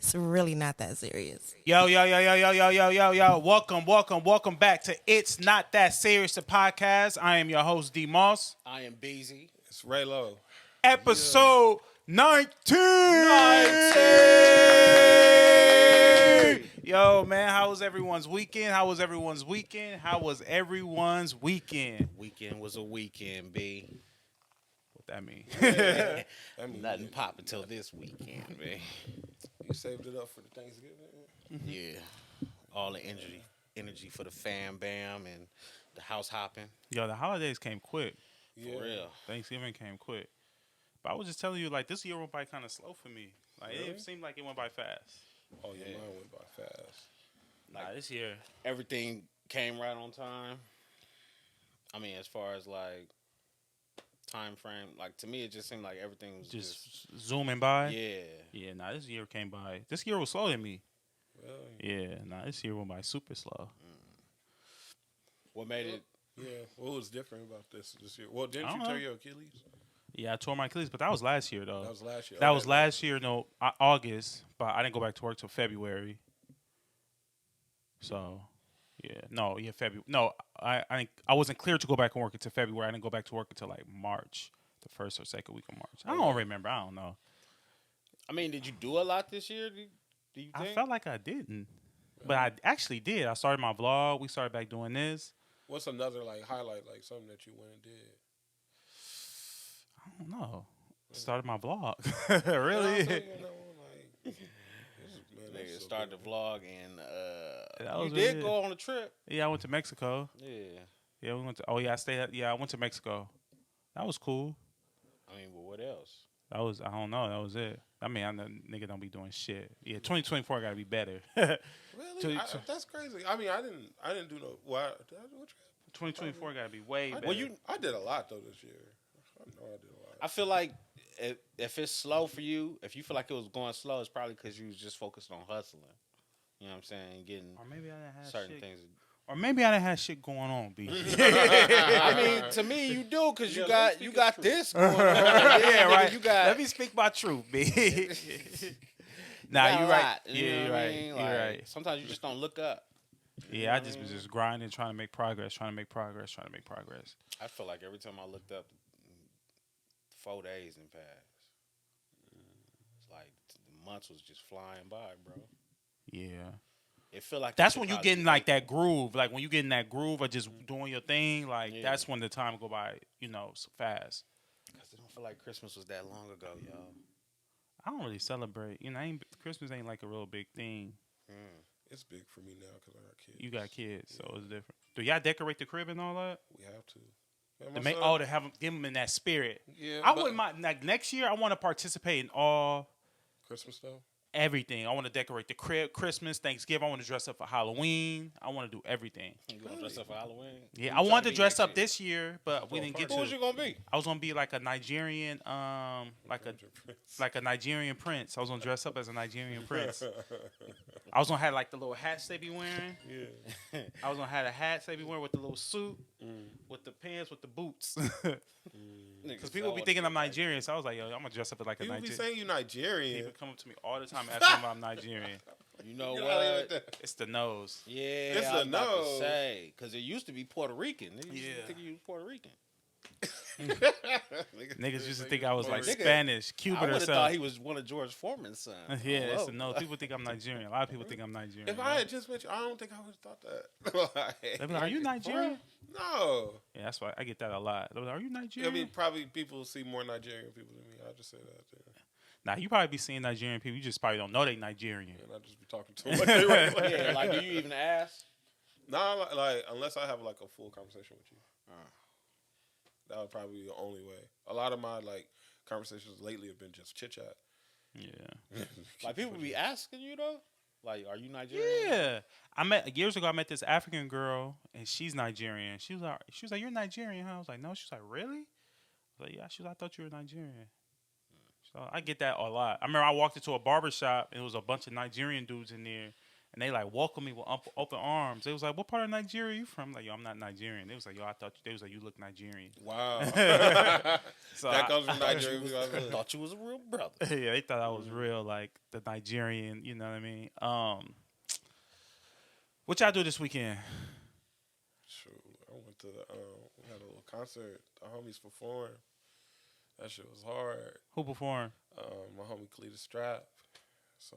It's really not that serious. Yo. Welcome back to It's Not That Serious, the podcast. I am your host, D.MOSS. I am BIZZIE. It's RAYLO. Episode 19. Yo, man, how was everyone's weekend? Weekend was a weekend, B. What that mean? I mean, Nothing pop until this weekend, B. you saved it up for the Thanksgiving. Yeah. All the energy for the fam bam and the house hopping. Yo, the holidays came quick. Yeah. For real. Thanksgiving came quick. But I was just telling you, like, this year went by kind of slow for me. Like, Really? it seemed like it went by fast. Oh yeah, Yeah. mine went by fast. Nah, this year. Everything came right on time. I mean, as far as like time frame, like to me, it just seemed like everything was Just zooming by. yeah. Yeah, nah, this year came by. This year was slower than me. Really? Yeah, nah, this year went by super slow. What made it? Yeah. What was different about this year? Well, didn't I you don't tear know. your Achilles? Yeah, I tore my Achilles, but that was last year, though. That was last year. That Okay. was last year, no, August, but I didn't go back to work till February. So, February. No, I wasn't cleared to go back and work until February. I didn't go back to work until like March, the first or second week of March. I don't remember. I don't know. I mean, did you do a lot this year? Do you think? I felt like I didn't, but I actually did. I started my vlog. We started back doing this. What's another like highlight, like something that you went and did? I don't know. Started my vlog. No, I'm Really? saying, you know, like, this is- man, that's Nigga so started the good. vlog and That you was did it. go on a trip. Yeah, I went to Mexico. Yeah. Yeah, we went to. Oh yeah, I stayed. I went to Mexico. That was cool. I mean, but what else? That was. I don't know. That was it. I mean, I know nigga don't be doing shit. Yeah, 2024 got to be better. Really? That's crazy. I mean, I didn't do no. What? Did I do a trip? 2024 got to be way better. Well, I did a lot though this year. I know I did a lot. I feel like if it's slow for you, if you feel like it was going slow, it's probably because you was just focused on hustling. You know what I'm saying? Getting Or maybe I didn't have certain shit. things. Or maybe I didn't have shit going on, B. I mean, to me, you do because Yeah, you let's got speak the truth. this going on. Yeah, right. You got. Let me speak my truth, B. Nah, got you a right. lot, you know Yeah, what you're I right. mean? You're Like, right. Sometimes you just don't look up. Yeah, I just was just grinding, trying to make progress. I feel like every time I looked up, 4 days and passed. It's like the months was just flying by, bro. Yeah. It feel like That's it when should you probably get in be like that groove. Like when you get in that groove of just doing your thing, like Yeah. that's when the time go by, so fast. Because it don't feel like Christmas was that long ago, y'all. I don't really celebrate. Christmas ain't like a real big thing. It's big for me now because I got kids. You got kids, so it's different. Do y'all decorate the crib and all that? We have to. Man, To my make son- to have give them in that spirit. Yeah, I but- wouldn't mind. Like next year, I want to participate in all Christmas stuff. everything. I want to decorate the crib, Christmas, Thanksgiving. I want to dress up for Halloween. I want to do everything. You gonna dress up for Halloween? Yeah, Who I you wanted tryna to be dress next up year? this year, but we didn't get Who was to. you gonna be? I was gonna be like a Nigerian, like a Nigerian prince. I was gonna dress up as a Nigerian prince. I was gonna have like the little hats they be wearing. Yeah. I was gonna have the hats they be wearing with the little suit, with the pants, with the boots. Because people be thinking I'm Nigerian, so I was like, yo, I'm gonna dress up as like a People be Nigerian. saying you Nigerian. People come up to me all the time asking if I'm Nigerian. You know You know how they what? like that. It's the nose. Yeah, It's I was a about to no. say because it used to be Puerto Rican. Niggas used Yeah. to think you was Puerto Rican. Niggas used to think I was like Nigga, Spanish, I Cuban would or have something. thought he was one of George Foreman's sons. Yeah, it's Hello. a no. People think I'm Nigerian. A lot of people think I'm Nigerian. If I had just met you, I don't think I would have thought that. They be like, are you Nigerian? No. Yeah, that's why I get that a lot. They be like, are you I Nigerian? mean, probably people see more Nigerian people than me. I just say that. Yeah. Nah, you probably be seeing Nigerian people. You just probably don't know they Nigerian. And I just be talking to them. Like, right, Yeah, like do you even ask? Nah, like unless I have like a full conversation with you. That would probably be the only way. A lot of my like conversations lately have been just chit chat. Yeah. Like people be asking you though. Like, are you Nigerian? Yeah. Years ago I met this African girl and she's Nigerian. She was like, you're Nigerian, huh? I was like, no. She was like, really? I was like, yeah. She was like, I thought you were Nigerian. So I get that a lot. I remember I walked into a barber shop and it was a bunch of Nigerian dudes in there. and they like welcomed me with open arms. They was like, "What part of Nigeria you from?" Like, yo, I'm not Nigerian. They was like, "Yo, I thought they was like, you look Nigerian." Wow. So That comes from Nigeria. Thought you was a real brother. yeah, they thought I was real, like the Nigerian. You know what I mean? What y'all do this weekend? Shoot, I went to we had a little concert. The homies performed. That shit was hard. Who performed? My homie Cletus Strap. So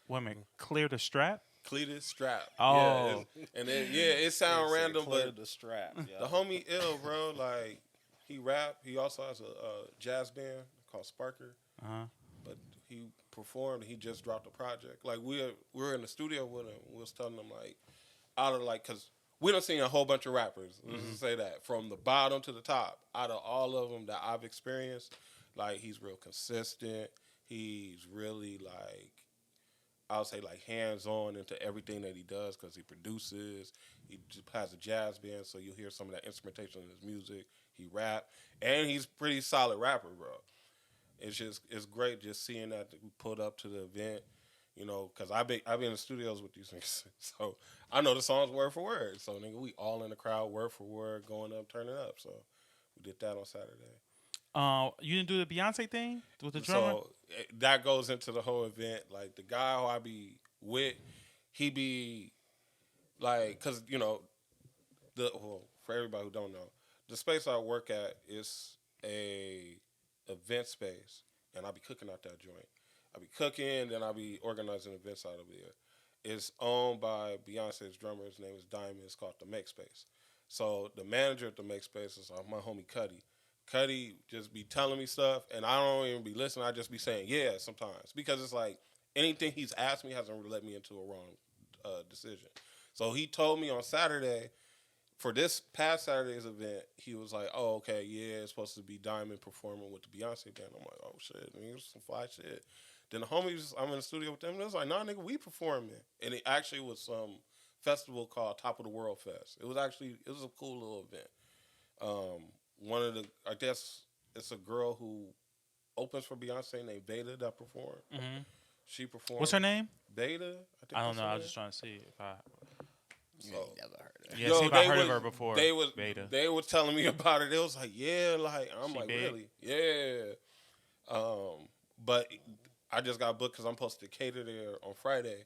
Women clear the strap. Cletus Strap. Oh. Yeah, and then it sound random, but the strap. Yeah. the homie ill, bro. Like he rap. He also has a jazz band called Sparker. But he performed. He just dropped a project. Like we were in the studio with him. We was telling him like out of like because we done seen a whole bunch of rappers. Let's just say that from the bottom to the top. Out of all of them that I've experienced, like he's real consistent. He's really like I would say like hands on into everything that he does because he produces. He just has a jazz band, so you'll hear some of that instrumentation in his music. He rap, and he's pretty solid rapper, bro. It's great just seeing that we pulled up to the event, you know, because I be in the studios with these niggas, so I know the songs word for word. So nigga, we all in the crowd, word for word, going up, turning up. So we did that on Saturday. You didn't do the Beyonce thing with the drummer? So that goes into the whole event. Like the guy who I be with, he be like, cause you know, for everybody who don't know, the space I work at is a event space, and I be cooking out that joint. I be cooking, then I be organizing events out of there. It's owned by Beyonce's drummer. His name is Diamond. It's called the Make Space. So the manager at the Make Space is my homie Cuddy. Cuddy just be telling me stuff, and I don't even be listening. I just be saying yeah sometimes because it's like anything he's asked me hasn't really led me into a wrong decision. So he told me on Saturday. For this past Saturday's event, he was like, "Oh, okay, yeah, it's supposed to be Diamond performing with the Beyonce band." I'm like, "Oh shit, I mean, it's some fly shit." Then the homies, I'm in the studio with them, and it was like, "Nah, nigga, we performing." And it actually was some festival called Top of the World Fest. It was a cool little event. One of the, I guess it's a girl who opens for Beyonce named Beta that performed. Mm-hmm. She performed. What's her name? Beta. I don't know. I was just trying to see if I. You ain't never heard of it. Yeah, see if I heard of her before. Beta. They was telling me about it. It was like, yeah, like I'm She like, big? really, yeah. But I just got booked because I'm supposed to cater there on Friday,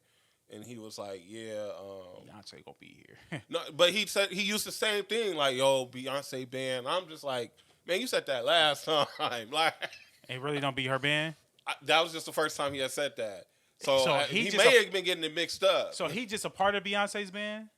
and he was like, yeah. Beyonce gonna be here. No, but he said he used the same thing, like, yo, Beyonce band. I'm just like, man, you said that last time, like. It really don't be her band. That was just the first time he had said that. So he just may have been getting it mixed up. So he just a part of Beyonce's band.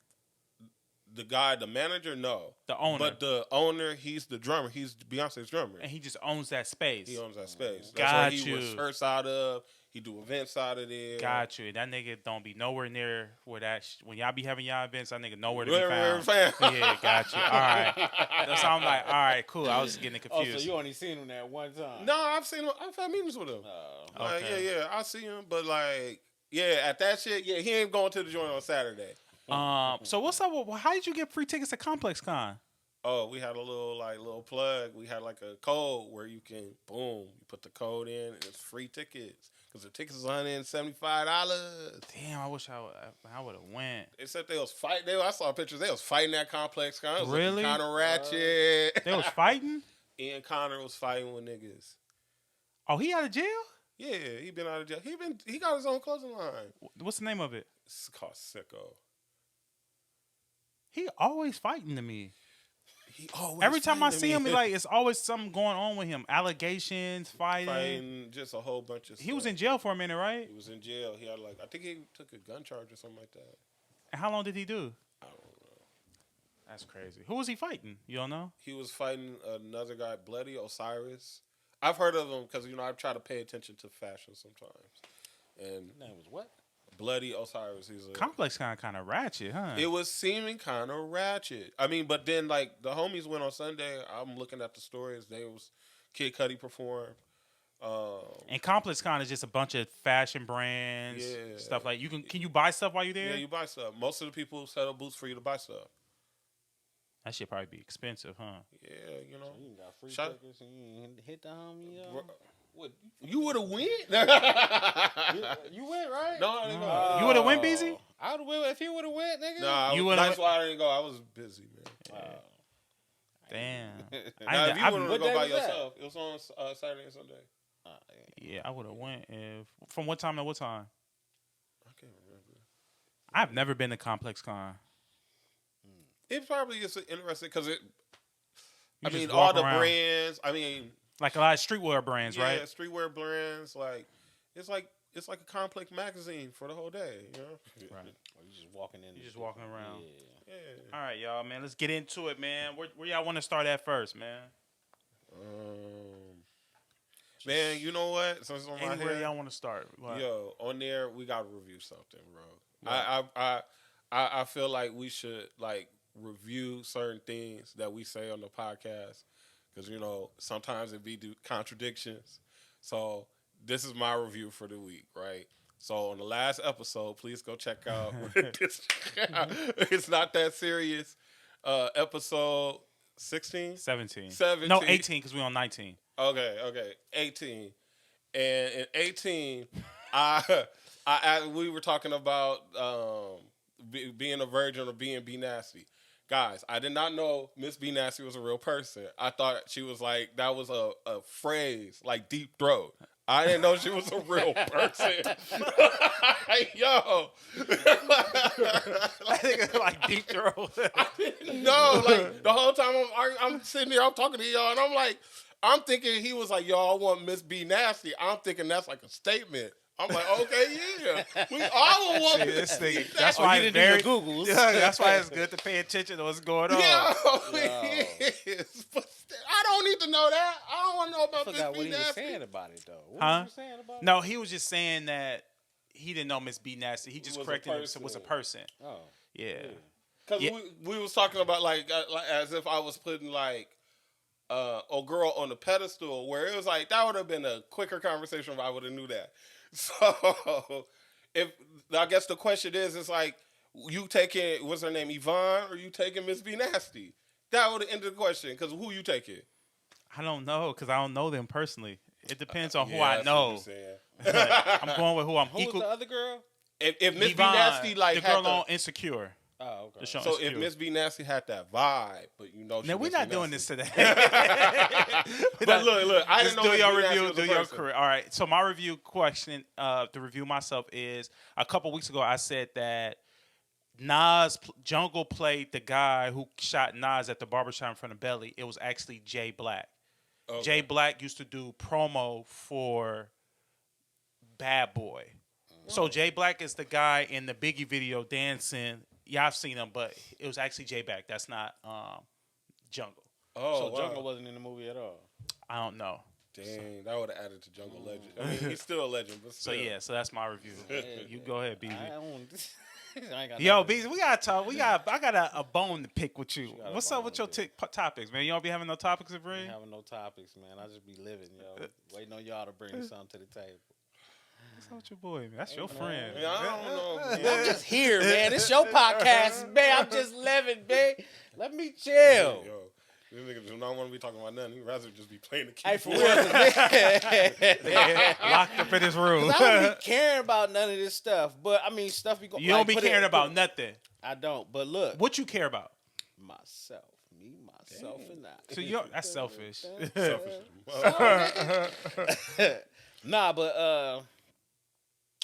The guy, the manager, no. The owner. But the owner, he's the drummer. He's Beyonce's drummer. And he just owns that space. He owns that space. That's Got where he you. was first out of. He do events out of there. Got you. That nigga don't be nowhere near where that. When y'all be having y'all events, that nigga nowhere to Where be found. Yeah, got you. All right. That's how I'm like, all right, cool. I was just getting confused. Oh, so you only seen him that one time? No, I've seen him. I've had meetings with him. Like, okay. yeah, I see him. But like, yeah, at that shit, yeah, he ain't going to the joint on Saturday. So what's up? How did you get free tickets to Complex Con? Oh, we had a little plug. We had like a code where you can, boom, you put the code in and it's free tickets. Because the tickets is $175. Damn, I wish I would have went. They said they was fighting. I saw pictures. They was fighting that Complex Con. It was Really? kind of ratchet. They was fighting? Ian Connor was fighting with niggas. Oh, he out of jail? Yeah, he been out of jail. He got his own clothing line. What's the name of it? It's called Sicko. He always fighting to me. He always Every time I fighting see him, me. like it's always something going on with him. Allegations, fighting. Just a whole bunch of stuff. He was in jail for a minute, right? He was in jail. He had I think he took a gun charge or something like that. And how long did he do? I don't know. That's crazy. Who was he fighting? You don't know? He was fighting another guy, Bloody Osiris. I've heard of him because, I try to pay attention to fashion sometimes. And His name was what? Bloody Osiris. He's a Complex kind of ratchet, huh? It was seeming kind of ratchet. I mean, but then like the homies went on Sunday. I'm looking at the stories. They was Kid Cudi performed. And Complex Con is just a bunch of fashion brands, stuff like can you buy stuff while you're there? Yeah, you buy stuff. Most of the people set up booths for you to buy stuff. That shit probably be expensive, huh? Yeah, You got free Shut- tickets and you ain't hit the homie. What? You would have went? You went, right? No, I didn't go. You would have went, BIZZIE? I would have if he would have went, nigga. Nah, that's why I didn't go. I was busy, man. Damn. Now, if you wanted to what go day by was that? yourself, it was on Saturday and Sunday. Yeah, I would have went if from what time to what time? I can't remember. I've never been to Complex Con. It probably is interesting because it. You I mean, just all walk the around. brands. I mean, Like a lot of streetwear brands, yeah, right? streetwear brands. Like it's like a Complex magazine for the whole day. You know. Right. Or you just walking in. You just walking around. Yeah. Yeah. All right, y'all, man. Let's get into it, man. Where y'all want to start at first, man? Man, you know what? Since on my Anywhere head, y'all want to start? Like, yo, on there we gotta review something, bro. Right. I feel like we should like review certain things that we say on the podcast because you know sometimes it be contradictions. So this is my review for the week, right? So on the last episode, please go check out this. It's not that serious. Episode 16? 17. 17. No, 18 because we on 19. Okay. 18. And in 18, we were talking about being a virgin or being B nasty. Guys, I did not know Miss B Nasty was a real person. I thought she was like, that was a phrase, like deep throat. I didn't know she was a real person. Yo. I think it's like deep throat. No, like the whole time I'm sitting here, I'm talking to y'all, and I'm thinking he was like, yo, I want Miss B Nasty. I'm thinking that's like a statement. I'm like, okay, yeah. We all want this thing. Nasty. That's why you it's didn't very do your Googles. Yeah, that's why it's good to pay attention to what's going on. Yes. But I don't need to know that. I don't want to know I about forgot Miss what B he was Nasty. saying about it, though. What Huh? was he saying about it? No, he was just saying that he didn't know Miss B Nasty. He just Was a corrected him. person. Was a person. Oh. Yeah. Because Yeah. we was talking about like as if I was putting like a girl on the pedestal, where it was like that would have been a quicker conversation if I would have knew that. So if I guess the question is, it's like you taking what's her name, Yvonne, or you taking Miss B Nasty? That would have ended the question. Because who you taking? I don't know because I don't know them personally. It depends on who Yeah, I that's know. what you're saying. I'm going with who I'm Who was equal. the other girl? If Miss B Yvonne, Nasty like the had girl on Insecure. Oh, okay. The show so if Insecure. Miss B Nasty had that vibe, but you know, she Now we're Miss not B doing Nasty. this today. But look, I Just didn't know do Miss your B Nasty review. was a Do your person. career. All right. So my review question to review myself is a couple weeks ago I said that Jungle played the guy who shot Nas at the barbershop in front of Belly. It was actually Jay Black. Okay. Jay Black used to do promo for Bad Boy. So Jay Black is the guy in the Biggie video dancing. Yeah, I've seen him, but it was actually Jay Black. That's not Jungle. Oh, So wow. Jungle wasn't in the movie at all. I don't know. Dang, that would have added to Jungle Legend. I mean, he's still a legend, but So still. yeah, so that's my review. You go ahead, BZ. I ain't got Yo, nothing. BZ, we gotta talk. I got a bone to pick with you. got a What's bone up with to your pick. topics, man? You don't be having no topics to I bring? ain't having no topics, man. I just be living, yo. Waiting on y'all to bring something to the table. What's up with your boy, man? That's your man. friend. Yeah, I don't know. I'm Man. just here, man. It's your podcast, man. I'm just living, man. Let me chill. Yo, these niggas do not want to be talking about nothing. He'd rather just be playing the Hey, for keyboard. real. Locked up in his room. I don't be caring about none of this stuff. But, I mean, stuff be going You don't be caring about nothing. I don't. But look. What you care about? Myself. Me, myself, and I. So that's selfish. Nah, but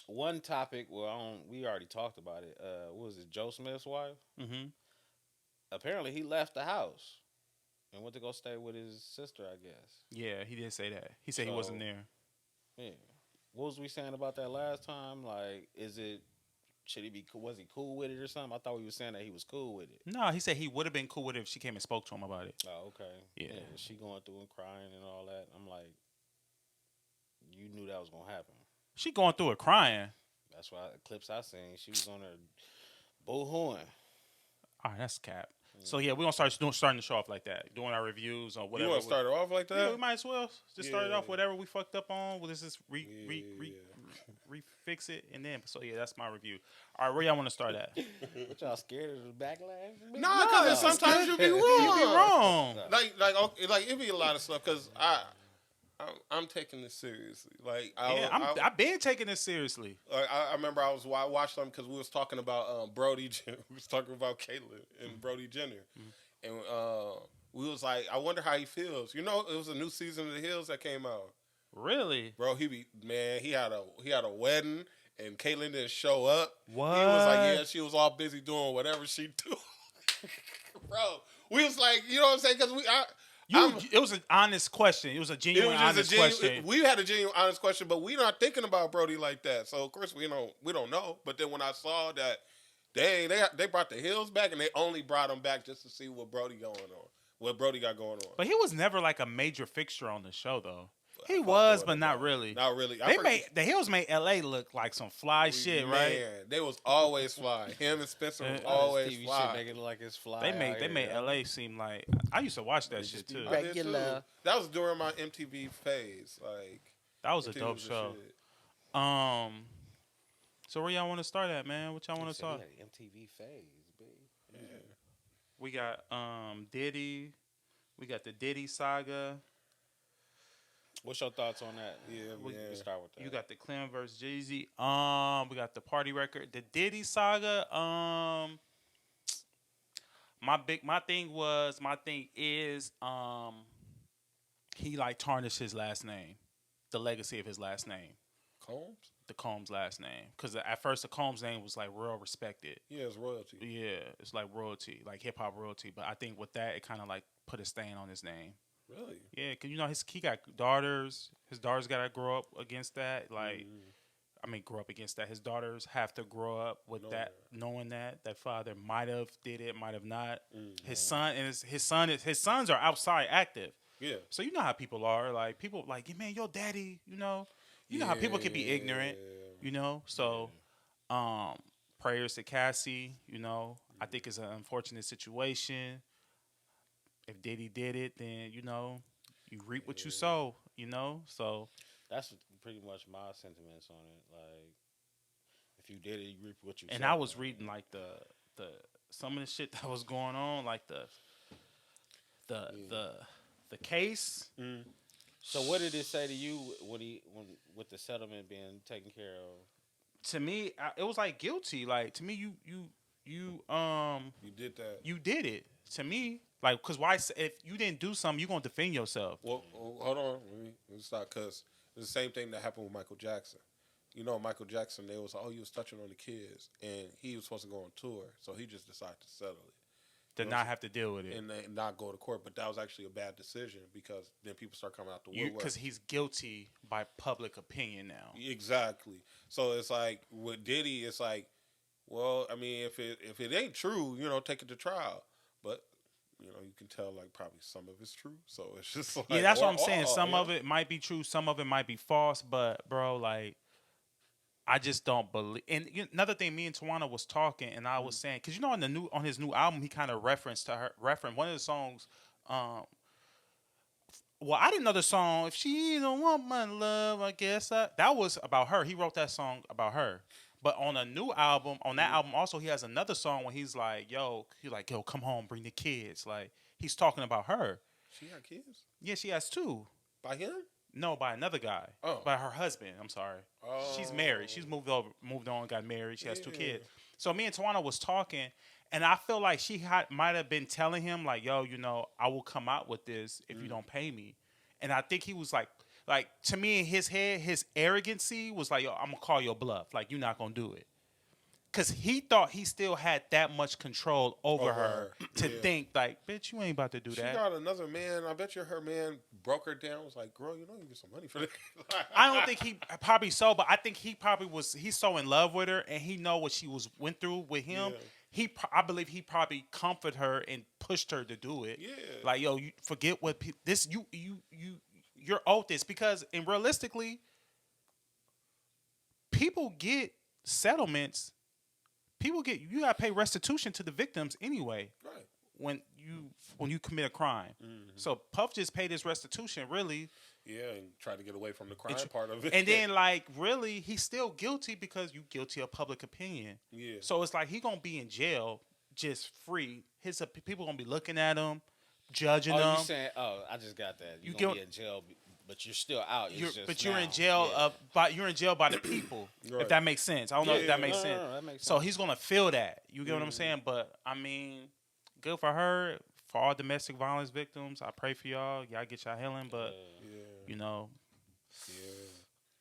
one topic. Well, we already talked about it. What was it? Joe Smith's wife. Mm-hmm. Apparently, he left the house and went to go stay with his sister. I guess. Yeah, he did say that. He said he So- wasn't there. Yeah. What was we saying about that last time? Like, should he be? Was he cool with it or something? I thought we were saying that he was cool with it. No, he said he would have been cool with it if she came and spoke to him about it. Oh, okay. Yeah. She going through and crying and all that. I'm like, you knew that was gonna happen. She going through it crying. That's why the clips I seen, she was on her boo-hooing. All right, that's cap. So yeah, we're gonna starting the show off like that, doing our reviews on You whatever. want to start it off like Yeah, that? we might as well just start it Yeah. off whatever we fucked up on. Well, let's just Yeah. refix it, and then so yeah, that's my review. All right, where y'all want to start at? What y'all scared of the backlash? Nah, because sometimes you be wrong. You be wrong. Like it be a lot of stuff. Because I'm taking this seriously. Like, I've been taking this seriously. I remember I watched them because we was talking about Brody. We was talking about Caitlyn and Brody Jenner, and we was like, I wonder how he feels. You know, it was a new season of The Hills that came out. Really, bro? He had a wedding, and Caitlyn didn't show up. What? He was like, yeah, she was all busy doing whatever she do. Bro, we was like, you know what I'm saying? Because it was an honest question. It was a genuine, honest question. We had a genuine, honest question, but we not thinking about Brody like that. So of course we don't know. But then when I saw that they brought the Hills back, and they only brought him back just to see what Brody got going on. But he was never like a major fixture on the show, though. He was, but not really. Not really. The Hills made LA look like some fly shit, right? Man, they was always fly. Him and Spencer was always TV fly. Shit make it look like it's fly. They made LA seem like I used to watch that shit too. I did too. That was during my MTV phase. Like that was a MTV dope was show. shit. So where y'all want to start at, man? What y'all want to talk? MTV phase, baby. Yeah. We got Diddy. We got the Diddy saga. What's your thoughts on that? Yeah, we can start with that. You got the Clem versus Jay-Z. We got the party record. The Diddy saga. My thing is he like tarnished his last name, the legacy of his last name. Combs? The Combs last name. Because at first the Combs name was like real respected. Yeah, it's royalty. Yeah, it's like royalty, like hip hop royalty. But I think with that, it kind of like put a stain on his name. Really? Yeah, because you know he got daughters. His daughters got to grow up against that. Like, grow up against that. His daughters have to grow up with knowing that father might have did it, might have not. His son and his sons are outside active. Yeah. So you know how people are. Like people like, man, your daddy. You know how people can be ignorant. You know. So, prayers to Cassie. You know, I think it's an unfortunate situation. If Diddy did it, then you reap what you sow. So that's pretty much my sentiments on it. Like, if you did it, you reap what you sow. And I was reading like the some of the shit that was going on, like the case. So what did it say to you when with the settlement being taken care of? To me, it was like guilty. Like to me, you did that. You did it. To me. Like, because why? If you didn't do something, you're going to defend yourself. Well, hold on. Let me stop, because it's the same thing that happened with Michael Jackson. You know, Michael Jackson, they was he was touching on the kids, and he was supposed to go on tour, so he just decided to settle it. To not have to deal with it. And not go to court, but that was actually a bad decision, because then people start coming out the woodwork. Because he's guilty by public opinion now. Exactly. So it's like, with Diddy, it's like, well, I mean, if it ain't true, take it to trial. But you can tell like probably some of it's true. So it's just like, yeah, that's what I'm saying. Some of it might be true, some of it might be false. But bro, like, I just don't believe. And another thing, me and Tawana was talking, and I was saying, because on his new album, he kind of referenced one of the songs. Well, I didn't know the song. If she don't want my love, I guess that was about her. He wrote that song about her. But on a new album, album also, he has another song when he's like, yo, come home, bring the kids. Like, he's talking about her. She got kids? Yeah, she has 2. By him? No, by another guy. Oh. By her husband, I'm sorry. Oh. She's married. She's moved on, got married. She has 2 kids. So me and Tawana was talking, and I feel like she might have been telling him, like, yo, I will come out with this if you don't pay me. And I think he was like, to me in his head, his arrogancy was like, yo, I'm going to call your bluff. Like, you're not going to do it. Because he thought he still had that much control over her to think, like, bitch, you ain't about to do that. She got another man. I bet you her man broke her down. Was like, girl, you get some money for this. I don't think he probably so, but I think he probably he's so in love with her, and he know what she went through with him. Yeah. I believe he probably comforted her and pushed her to do it. Yeah. Like, yo, you forget what you're owed this, because realistically, people get settlements. You gotta pay restitution to the victims anyway. Right. When you commit a crime. Mm-hmm. So Puff just paid his restitution, really. Yeah, and tried to get away from the crime part of it. And then, like, really, he's still guilty because you guilty of public opinion. Yeah. So it's like he gonna be in jail just free. His people gonna be looking at him, judging him. You saying? Oh, I just got that. You gonna be in jail But you're still out. It's just you're now. in jail Yeah. you're in jail by the people. Right. If that makes sense. I don't know if that makes No, sense. no, that makes So sense. he's gonna feel that. You get what I'm saying? But I mean, good for her. For all domestic violence victims, I pray for y'all. Y'all get y'all healing. But you know,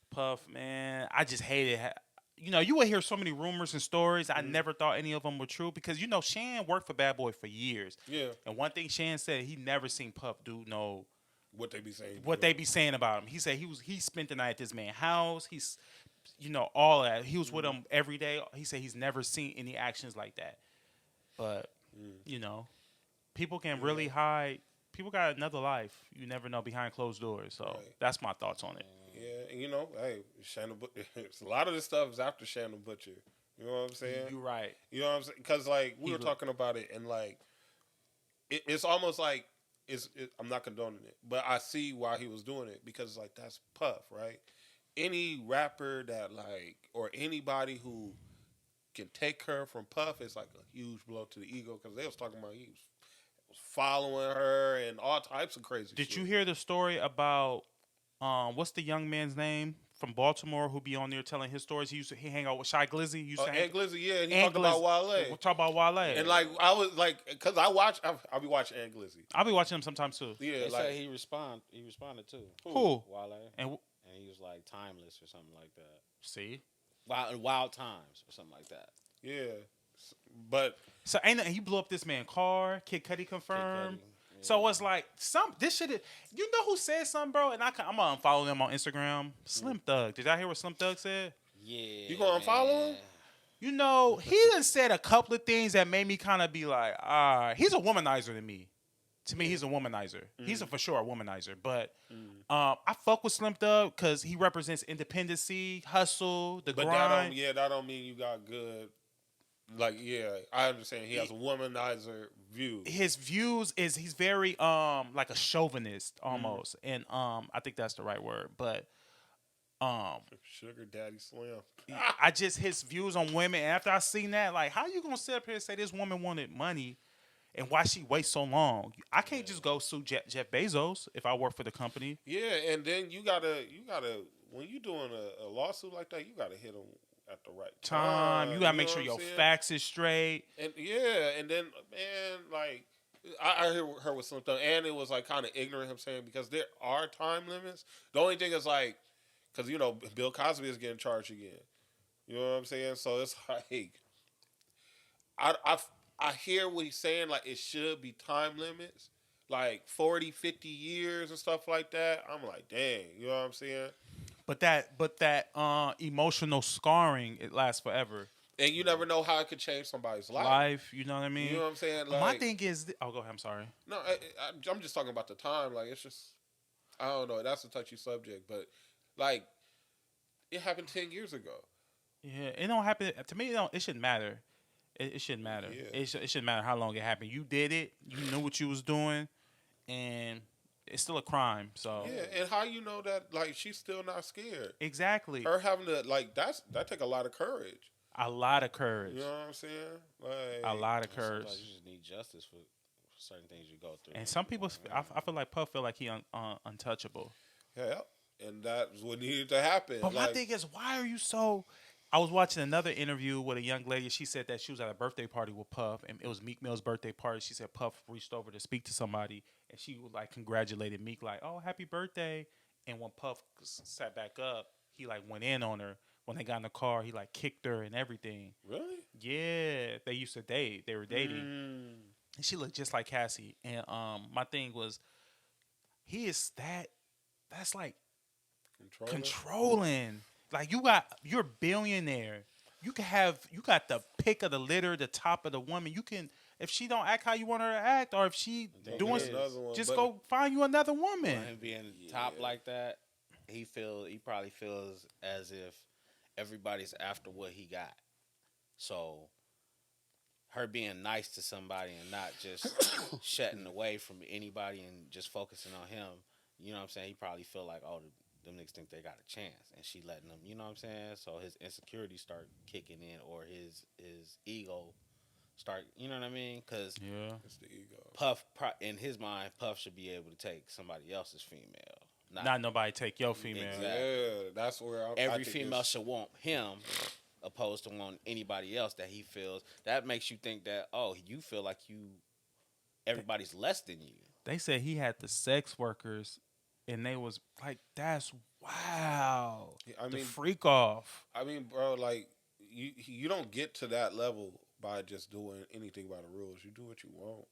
Puff, man, I just hate it. You know, you would hear so many rumors and stories. I never thought any of them were true because you know Shan worked for Bad Boy for years. Yeah. And one thing Shan said, he never seen Puff do no What they be saying. what they be saying about him. He said he spent the night at this man's house. He's all that. He was with him every day. He said he's never seen any actions like that. But you know, people can really hide. People got another life. You never know behind closed doors. So that's my thoughts on it. Yeah, and you know, hey, Shannon. A lot of this stuff is after Shannon Butcher. You know what I'm saying? You're right. You know what I'm saying? Because like we were talking about it, and like it's almost like I'm not condoning it, but I see why he was doing it because like that's Puff, right? Any rapper that like or anybody who can take her from Puff is like a huge blow to the ego because they was talking about he was following her and all types of crazy. Did shit. you hear the story about what's the young man's name from Baltimore who be on there telling his stories? He hang out with Shy Glizzy. He used to hang Ant Glizzy, yeah, and he Ant talked about Glizzy. Wale. We'll talk about Wale. And like I was like, cause I'll be watching Ant Glizzy. I'll be watching him sometimes too. Yeah, They like say he responded too. Who? Wale. And And he was like timeless or something like that. see, Wild times or something like that. yeah, but so he blew up this man's car. Kid Cudi confirmed. Kid Cudi, So it's like this shit is. You know who said something, bro? And I'm gonna unfollow them on Instagram. Slim Thug. Did y'all hear what Slim Thug said? Yeah. You gonna unfollow him? You know, he done said a couple of things that made me kind of be like, he's a womanizer to me. To me, he's a womanizer. He's for sure a womanizer. But I fuck with Slim Thug because he represents independency, hustle, the grind. that don't mean you got good. Like, yeah, I understand. He has a womanizer view. His views is he's very like a chauvinist almost, and I think that's the right word. But Sugar Daddy Slim. I just his views on women. And after I seen that, like, how you gonna sit up here and say this woman wanted money, and why she waits so long? I can't just go sue Jeff Bezos if I work for the company. Yeah, and then you gotta when you doing a lawsuit like that, you gotta hit them at the right time. You gotta make sure know your what I'm saying? facts is straight. And and then man, like I heard her with something, and it was like kind of ignorant him saying because there are time limits. The only thing is like, because Bill Cosby is getting charged again. You know what I'm saying? So it's like I hear what he's saying. Like it should be time limits, like 40, 50 years and stuff like that. I'm like, dang, you know what I'm saying? But that emotional scarring, it lasts forever. And you never know how it could change somebody's life. You know what I mean? You know what I'm saying? Like, my thing is, go ahead. I'm sorry. No, I'm just talking about the time. Like, it's just, I don't know. That's a touchy subject, but like, it happened 10 years ago. Yeah, it don't happen to me. It shouldn't matter. It shouldn't matter. Yeah. It shouldn't matter how long it happened. You did it. You knew what you was doing, and it's still a crime. So Yeah, and how you know that? Like, she's still not scared. exactly. Her having to that take a lot of courage. A lot of courage. You know what I'm saying? Like A lot of courage. Sometimes you just need justice for certain things you go through. And some people, I feel like Puff feel like he untouchable. Yeah, and that's what needed to happen. But my thing is, why are you so? I was watching another interview with a young lady. She said that she was at a birthday party with Puff, and it was Meek Mill's birthday party. She said Puff reached over to speak to somebody, and she like congratulated Meek, like, "Oh, happy birthday!" And when Puff sat back up, he like went in on her. When they got in the car, he like kicked her and everything. Really? Yeah, they used to date. They were dating, and she looked just like Cassie. And my thing was, he is that's like controlling. Like you're a billionaire. You got the pick of the litter, the top of the woman. You can, if she don't act how you want her to act, or if she doing, just go find you another woman. Him being top like that, he probably feels as if everybody's after what he got. So her being nice to somebody and not just shutting away from anybody and just focusing on him, you know what I'm saying? He probably feel like, oh, them niggas think they got a chance, and she letting them, you know what I'm saying? So his insecurities start kicking in, or his ego start, you know what I mean? Because it's the ego. Puff, in his mind, Puff should be able to take somebody else's female. Not nobody take your female. Exactly. Yeah, that's where I Every think female it's- should want him, opposed to wanting anybody else that he feels. That makes you think that you feel like everybody's less than you. They said he had the sex workers, and they was like, that's wow. I The mean, freak off. I mean, bro, like you don't get to that level by just doing anything by the rules. You do what you want.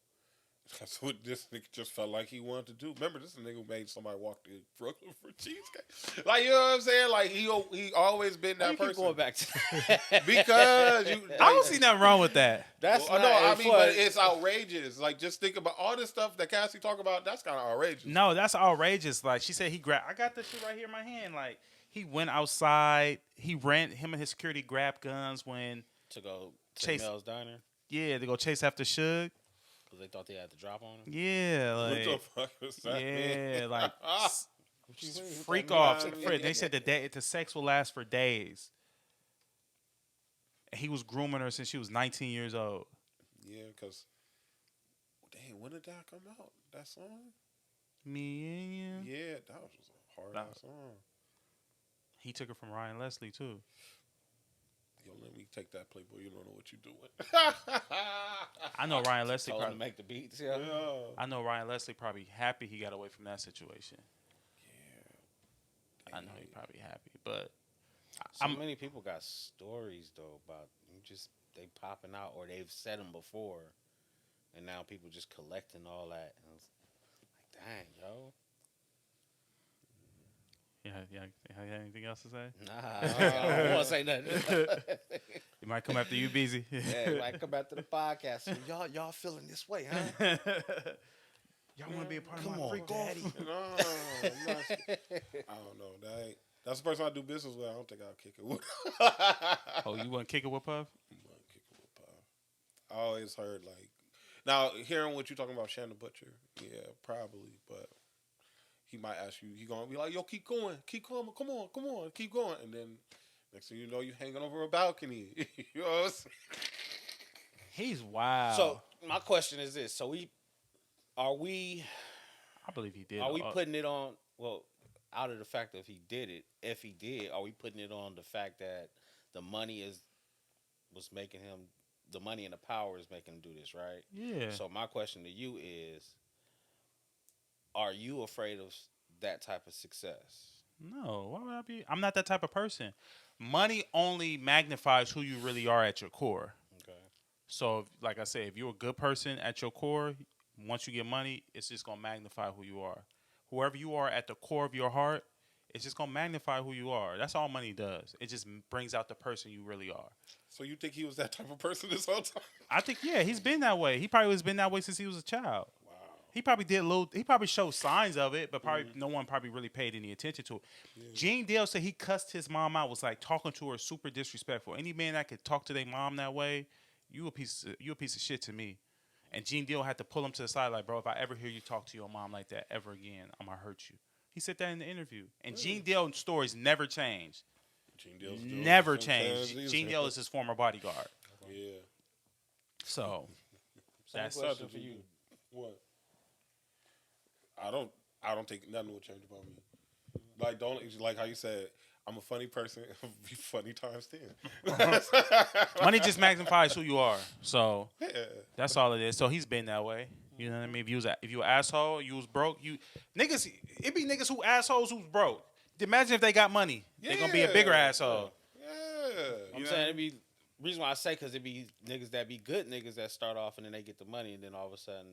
That's what this nigga just felt like he wanted to do. Remember, this nigga made somebody walk to Brooklyn for cheesecake. Like, you know what I'm saying? Like, he always been that You person. keep going back to Because you, I don't see nothing wrong with that. That's well, not. no, I mean, but fun. it's outrageous. Like, just think about all this stuff that Cassie talk about. That's kind of outrageous. No, that's outrageous. Like she said, I got this shit right here in my hand. Like he went outside. Him and his security grabbed guns when to go to Chase- Mel's Diner to go chase after Suge. because they thought they had to drop on him. Yeah, What like the fuck was that? yeah, like What you mean? freak mean? off. I mean- They said the sex will last for days. And he was grooming her since she was 19 years old. Yeah, because dang, when did that come out? That song? Me and you. Yeah, that was a hard ass song. He took her from Ryan Leslie too. Yo, let me take that Playboy. You don't know what you're doing. I know Ryan Leslie. Told him to Probably, make the beats. Yeah. Yeah. I know Ryan Leslie probably happy he got away from that situation. I know he probably happy, but So many people got stories though about they popping out or they've said them before, and now people just collecting all that. And it's like, dang, yo. yeah. Anything else to say? Nah, I don't want to say nothing. He might come after you, BIZZIE. Yeah, he might come back to the podcast. So y'all feeling this way, huh? Y'all want to be a part Come of my on, freak Daddy. No, I'm not, I don't know. That's the person I do business with. I don't think I'll kick it with. Oh, you want to kick it with Puff? I'm gonna kick it with Puff. I always heard like now hearing what you're talking about Shannon Butcher. Yeah, probably, but he might ask you. He gonna be like, "Yo, keep going, come on, keep going," and then next thing you know, you hanging over a balcony. You know what I'm saying? He's wild. So my question is this: are we I believe he did. putting it on? Well, out of the fact that if he did, are we putting it on the fact that the money was making him, the money and the power is making him do this, right? Yeah. So my question to you is, are you afraid of that type of success? No, why would I be? I'm not that type of person. Money only magnifies who you really are at your core. Okay. So, like I said, if you're a good person at your core, once you get money, it's just gonna magnify who you are. Whoever you are at the core of your heart, it's just gonna magnify who you are. That's all money does. It just brings out the person you really are. So you think he was that type of person this whole time? I think he's been that way. He probably has been that way since he was a child. Wow. He probably he probably showed signs of it, but probably no one probably really paid any attention to it. Gene Dale said he cussed his mom out, was like talking to her super disrespectful. Any man that could talk to their mom that way, you a piece of shit to me. And Gene Deal had to pull him to the side, like, bro, if I ever hear you talk to your mom like that ever again, I'm gonna hurt you. He said that in the interview. And Gene Deal's stories never changed. Gene Deal's doing Never the same changed. things. Gene Deal is his former bodyguard. Yeah. So that's question for you. What? I don't think nothing will change about me. Like how you said, I'm a funny person. Be funny times 10. money just magnifies who you are. So Yeah. that's all it is. So he's been that way. You know what I mean? If you an asshole, you was broke, niggas, it be niggas who assholes who's broke. Imagine if they got money. They're gonna be a bigger asshole. Yeah. I'm saying it'd be reason why I say because it be niggas that be good niggas that start off and then they get the money and then all of a sudden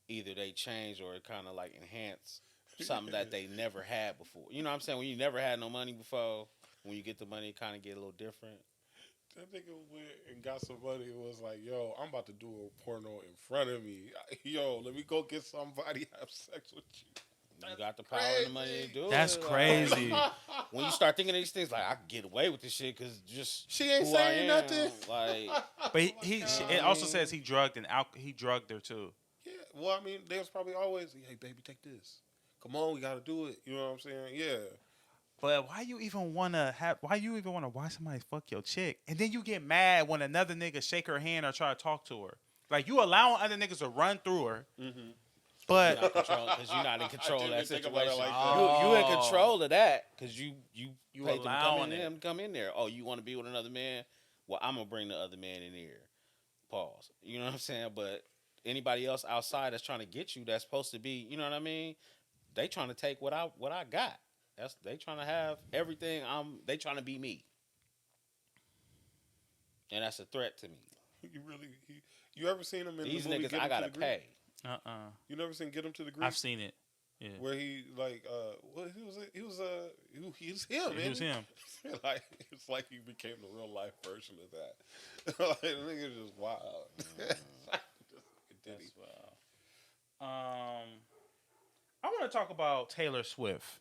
either they change or it kind of like enhance something that they never had before. You know what I'm saying? When you never had no money before, when you get the money, it kind of get a little different. That nigga went and got some money and was like, yo, I'm about to do a porno in front of me. Yo, let me go get somebody have sex with you. You got the power and the money to do it. That's Like, crazy. when you start thinking of these things, like I can get away with this shit because just She ain't who I saying am, nothing. Like But it also says he drugged her too. Yeah, well, I mean, they was probably always, hey, baby, take this. Come on, we got to do it. You know what I'm saying? Yeah. But why you even wanna watch somebody fuck your chick? And then you get mad when another nigga shake her hand or try to talk to her. Like you allowing other niggas to run through her. But Because you're not in control of I that didn't think about it situation. like You in Oh. control of that because you You paid them allowing it. come in there. Oh, you want to be with another man? Well, I'm gonna bring the other man in here. Pause. You know what I'm saying? But anybody else outside that's trying to get you, that's supposed to be, you know what I mean? They trying to take what I got. They trying to have everything. They trying to be me, and that's a threat to me. You really, you ever seen him in These the movie niggas, Get I Him gotta to the Greek? pay. You never seen Get Him to the Greek? I've seen it. Yeah. Where he like, well, he was him. He was Man. him. Like it's like he became the real life version of that. Like the nigga just wild. Did he? I want to talk about Taylor Swift.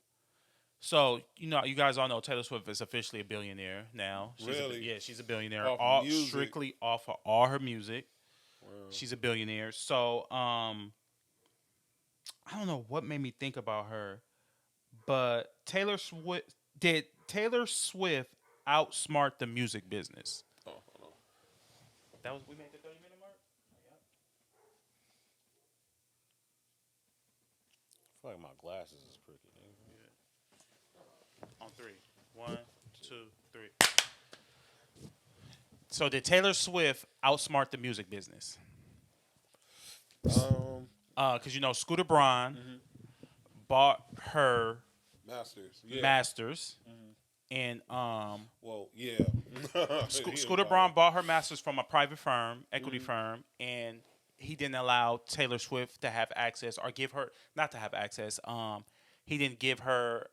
So you guys all know Taylor Swift is officially a billionaire now. Really? She's a billionaire. Off All music? strictly off of all her music. Wow. She's a billionaire. So I don't know what made me think about her, but Taylor Swift outsmart the music business? Oh, hold on. That was we made the 30-minute mark. I feel like my glasses is crooked. On 3. 1, 2, 3. So did Taylor Swift outsmart the music business? Because Scooter Braun bought her Masters. Yeah. masters, and Well, yeah. Scooter Braun bought her masters from a private firm, equity firm, and he didn't allow Taylor Swift to have access or give her not to have access. He didn't give her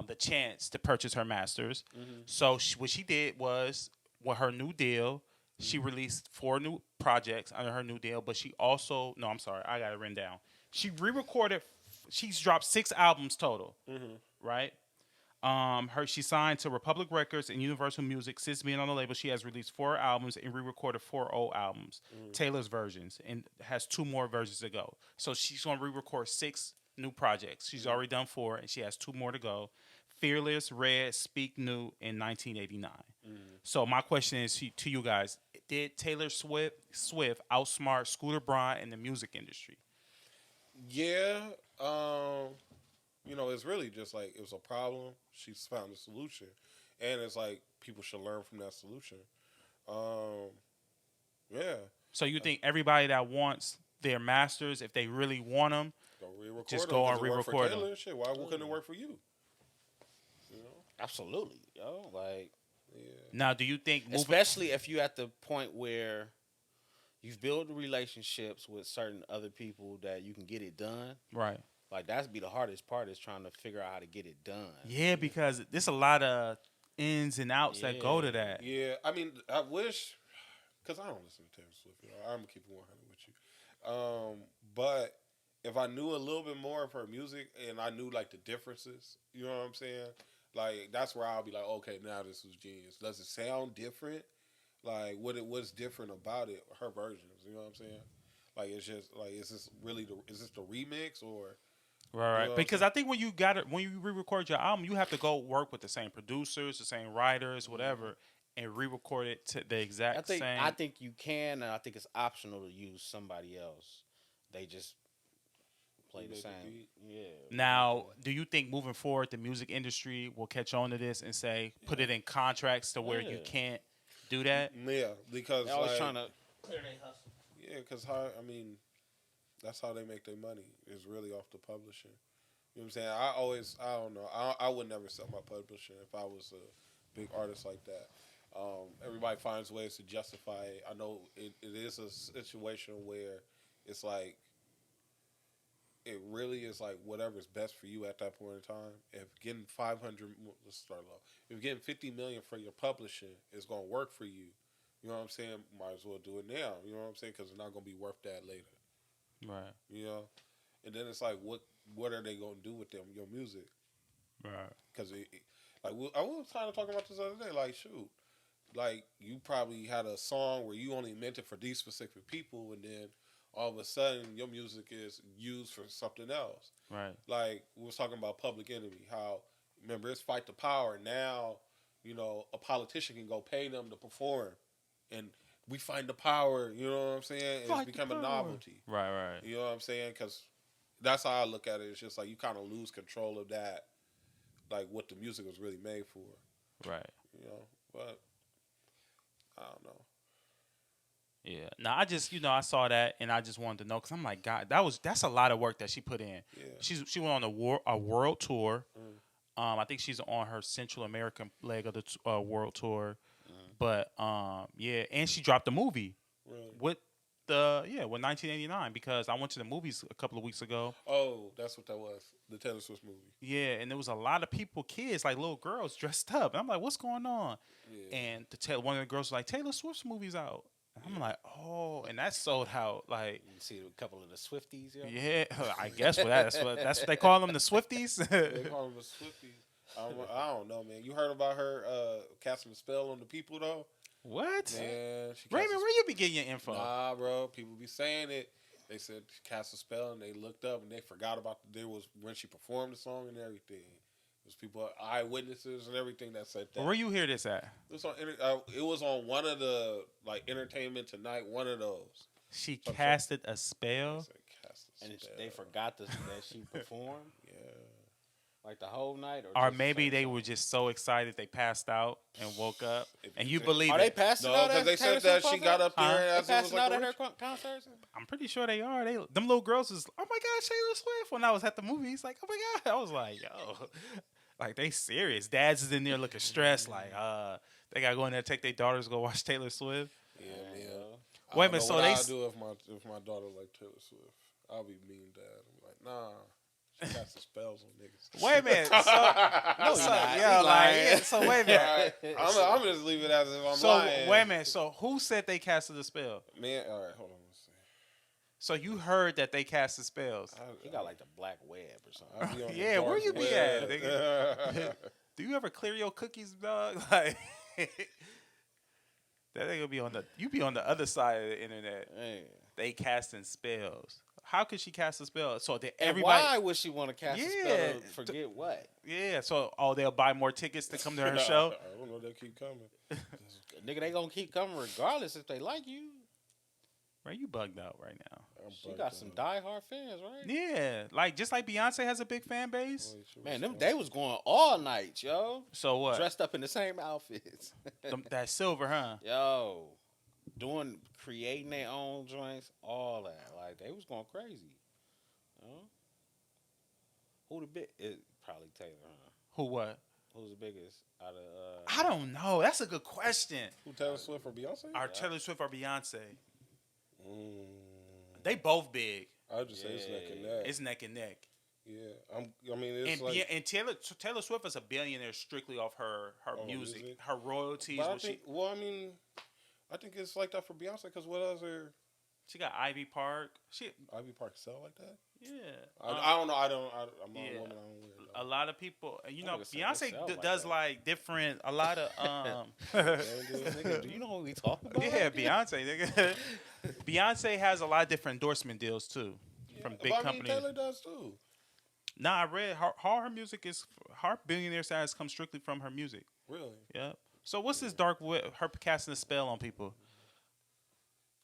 the chance to purchase her masters. So what she did was, with her new deal, she released 4 new projects under her new deal. But she also, no, I'm sorry, I got it written down. She re-recorded. She's dropped 6 albums total, right? She signed to Republic Records and Universal Music. Since being on the label, she has released 4 albums and re-recorded 4 old albums, Taylor's versions, and has 2 more versions to go. So she's gonna re-record 6 new projects. She's already done 4, and she has 2 more to go. Fearless, Red, Speak New, in 1989. So my question is to you guys: did Taylor Swift outsmart Scooter Braun in the music industry? Yeah. It's really just like it was a problem. She's found a solution, and it's like people should learn from that solution. Yeah. So you think everybody that wants their masters, if they really want them, Go re-record just them, go 'cause and it worked for re-record Taylor them? and shit. Why couldn't it work for you? Absolutely, yo. Like, Yeah. Now, do you think especially if you're at the point where you've built relationships with certain other people that you can get it done. right? Like, that's be the hardest part, is trying to figure out how to get it done. Yeah, because there's a lot of ins and outs that go to that. Yeah, I mean, I wish, because I don't listen to Taylor Swift. I'm gonna keep it 100 with you. But if I knew a little bit more of her music and I knew like the differences, you know what I'm saying? Like that's where I'll be like, okay, now this was genius. Does it sound different? Like what's different about it? Her versions, you know what I'm saying? Like it's just like is this the remix or? Right. You know Because I think when you re-record your album, you have to go work with the same producers, the same writers, whatever, and re-record it to the exact same. I think you can, and I think it's optional to use somebody else. They just play the Make a same. beat. Yeah. Now, do you think moving forward, the music industry will catch on to this and say, put it in contracts to where you Yeah. can't do that? Yeah, because They're always like, trying to. yeah, because that's how they make their money. Is really off the publishing. You know what I'm saying? I don't know. I would never sell my publishing if I was a big artist like that. Everybody finds ways to justify it. I know it is a situation where it's like it really is like whatever's best for you at that point in time. If getting 500, let's start low. If getting 50 million for your publishing is gonna work for you, you know what I'm saying? Might as well do it now. You know what I'm saying? Because it's not gonna be worth that later. Right. You know, and then it's like, what are they gonna do with your music? Right. Because I was kind of talking about this the other day. Like, shoot, like you probably had a song where you only meant it for these specific people, and then all of a sudden your music is used for something else. Right. Like we was talking about Public Enemy. How remember it's Fight the Power. Now a politician can go pay them to perform, and we find the power. You know what I'm saying? It's become a novelty. Right. You know what I'm saying? Because that's how I look at it. It's just like you kind of lose control of that, like what the music was really made for. Right. You know, but I don't know. Yeah. Now I just I saw that and I just wanted to know because I'm like, God, that's a lot of work that she put in. Yeah. She went on a world tour. Mm. I think she's on her Central American leg of the world tour. Mm-hmm. But yeah, and she dropped a movie Really? with with 1989 because I went to the movies a couple of weeks ago. Oh, that's what that was. The Taylor Swift movie. Yeah, and there was a lot of people, kids, like little girls dressed up. And I'm like, what's going on? Yeah. And one of the girls was like, Taylor Swift's movie's out. And I'm like, oh, and that sold out. Like, You see a couple of the Swifties, yo. yeah, I guess that's what they call them, the Swifties. They call them the Swifties. I don't know, man. You heard about her casting a spell on the people though? What? Man, she Raymond, cast a where you be getting your info? Nah, bro. People be saying it. They said she cast a spell, and they looked up, and they forgot about there was when she performed the song and everything. There's people, eyewitnesses, and everything that said that. Where you hear this at? It was on one of the like Entertainment Tonight, one of those. She casted a spell. They said cast a And spell. they forgot that she performed Yeah. like the whole night, Or just maybe the they same were just so excited they passed out and woke up. If And you you think- believe song. Are they it. passing No, out? because at they Taylor said that Swift she got up there Huh? They as it was passing out like at a her concerts. I'm pretty sure they are. Them little girls is, oh my gosh, Taylor Swift. When I was at the movies, like, oh my God. I was like, yo, like they serious. Dads is in there looking stressed, like, they gotta go in there and take their daughters to go watch Taylor Swift. Yeah, man. I Wait a don't minute, know so what they I'll do if my daughter like Taylor Swift. I'll be mean dad. I'm like, nah. She got some spells on niggas. Wait a minute. So, No, so, not. yeah, He like, lying. yeah, so wait a minute. Alright, I'm just leave it as if I'm So lying. wait a minute. So who said they casted the spell? Man, all right, hold on. Let's see. So you heard that they casted spells. He got like the black web or something. I be on the Yeah, where dark you be web. at, nigga? Do you ever clear your cookies, dog? Like that nigga be on the other side of the internet. Man. They casting spells. How could she cast a spell? So that And everybody, why would she want to cast a spell Yeah. to forget what? yeah. So they'll buy more tickets to come to her Nah, show. I don't know. They keep coming. Nigga, they gonna keep coming regardless if they like you. Right, you bugged out right now. She got some diehard fans, right? Yeah, like just like Beyonce has a big fan base. Man, they was going all night, yo. So what? Dressed up in the same outfits. That silver, huh? Yo. Creating their own joints, all that. Like, they was going crazy. Who the big? It probably Taylor, huh? Who what? Who's the biggest out of? I don't know. That's a good question. Who, Taylor Swift or Beyonce? Are Taylor Swift or Beyonce? Mm, They both big. I would just say it's neck and neck. It's neck and neck. Yeah, I mean, it's And, like. and Taylor Swift is a billionaire strictly off her music, music. her royalties. But I what think, I think it's like that for Beyonce because what other she got Ivy Park. Ivy Park sell like that? Yeah. I don't know. I'm not yeah. a woman. I don't wear it. A lot of people, I would say they Beyonce sell like does that. like different. A lot of Nigga, do you know what we talking about? yeah, Beyonce. Nigga. Beyonce has a lot of different endorsement deals too, from big But I mean, companies. Taylor does too. Nah, I read her music is her billionaire status comes strictly from her music. Really? Yep. So what's this dark web? Her casting a spell on people.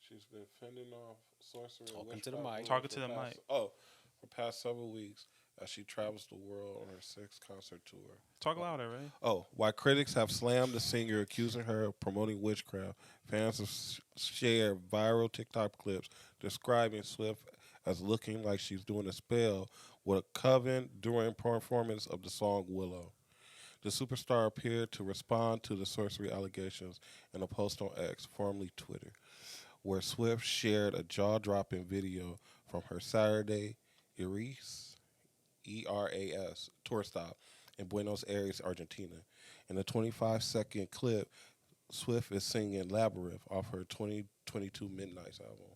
She's been fending off sorcery. and Talking to the witchcraft mic. Talking for to the past- mic. Oh, for past several weeks as she travels the world on her 6th concert tour. Talk louder, right? Oh, while critics have slammed the singer, accusing her of promoting witchcraft, fans have shared viral TikTok clips describing Swift as looking like she's doing a spell with a coven during performance of the song Willow. The superstar appeared to respond to the sorcery allegations in a post on X, formerly Twitter, where Swift shared a jaw-dropping video from her Saturday Eras, E-R-A-S, tour stop in Buenos Aires, Argentina. In the 25-second clip, Swift is singing Labyrinth off her 2022 Midnights album.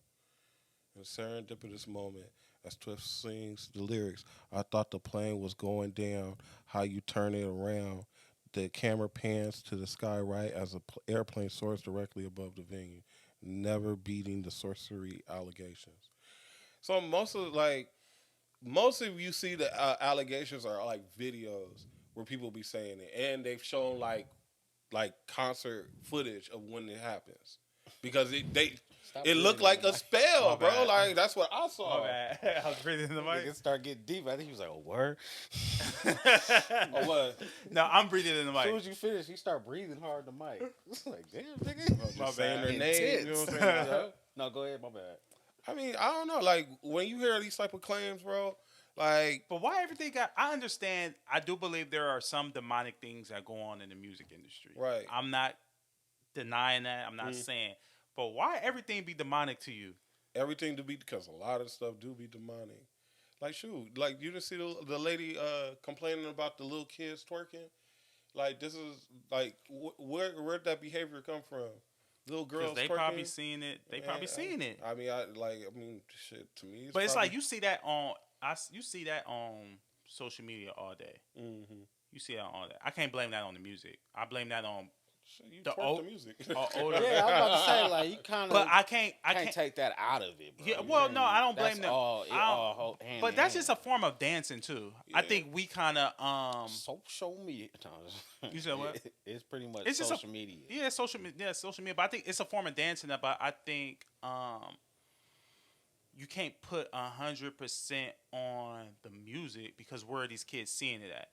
In a serendipitous moment, as Swift sings the lyrics, I thought the plane was going down, how you turn it around. The camera pans to the sky right as the airplane soars directly above the venue, never beating the sorcery allegations. So most of you see the allegations are like videos where people be saying it, and they've shown like concert footage of when it happens. because Stop it looked breathing like in the a mic. spell, My bro. bad. Like that's what I saw. My bad. I was breathing in the mic. Nigga start getting deep. I think he was like, "A word." Oh what? No, I'm breathing in the As soon mic. as you finish, you start breathing hard in the mic. It's like, damn, nigga. Just My saying bad. their name. You know what I'm saying? Yeah. No, go ahead. My bad. I mean, I don't know. Like when you hear these type of claims, bro, like But why everything got? I understand. I do believe there are some demonic things that go on in the music industry. Right. I'm not denying that. I'm not saying. But why everything be demonic to you? everything to be, because a lot of stuff do be demonic. Like shoot, like you didn't see the lady complaining about the little kids twerking. Like this is like where'd that behavior come from? Little girls Because they twerking? probably seen it. They probably seen it. I mean, shit. To me, But it's probably, like you see that on. You see that on social media all day. Mm-hmm. You see that on all that. I can't blame that on the music. I blame that on Shit, you the twerk old- the music. older. Yeah, I was about to say, like, you kind of But I can't take that out of it, bro. Yeah, You well, feel no, me? I don't blame That's them. All, it I don't- all hand But in that's hand. just a form of dancing too. I Yeah. think we kind of social media. No, You said what? It's pretty much It's just social media. Yeah, social media. But I think it's a form of dancing. But I think you can't put 100% on the music because where are these kids seeing it at?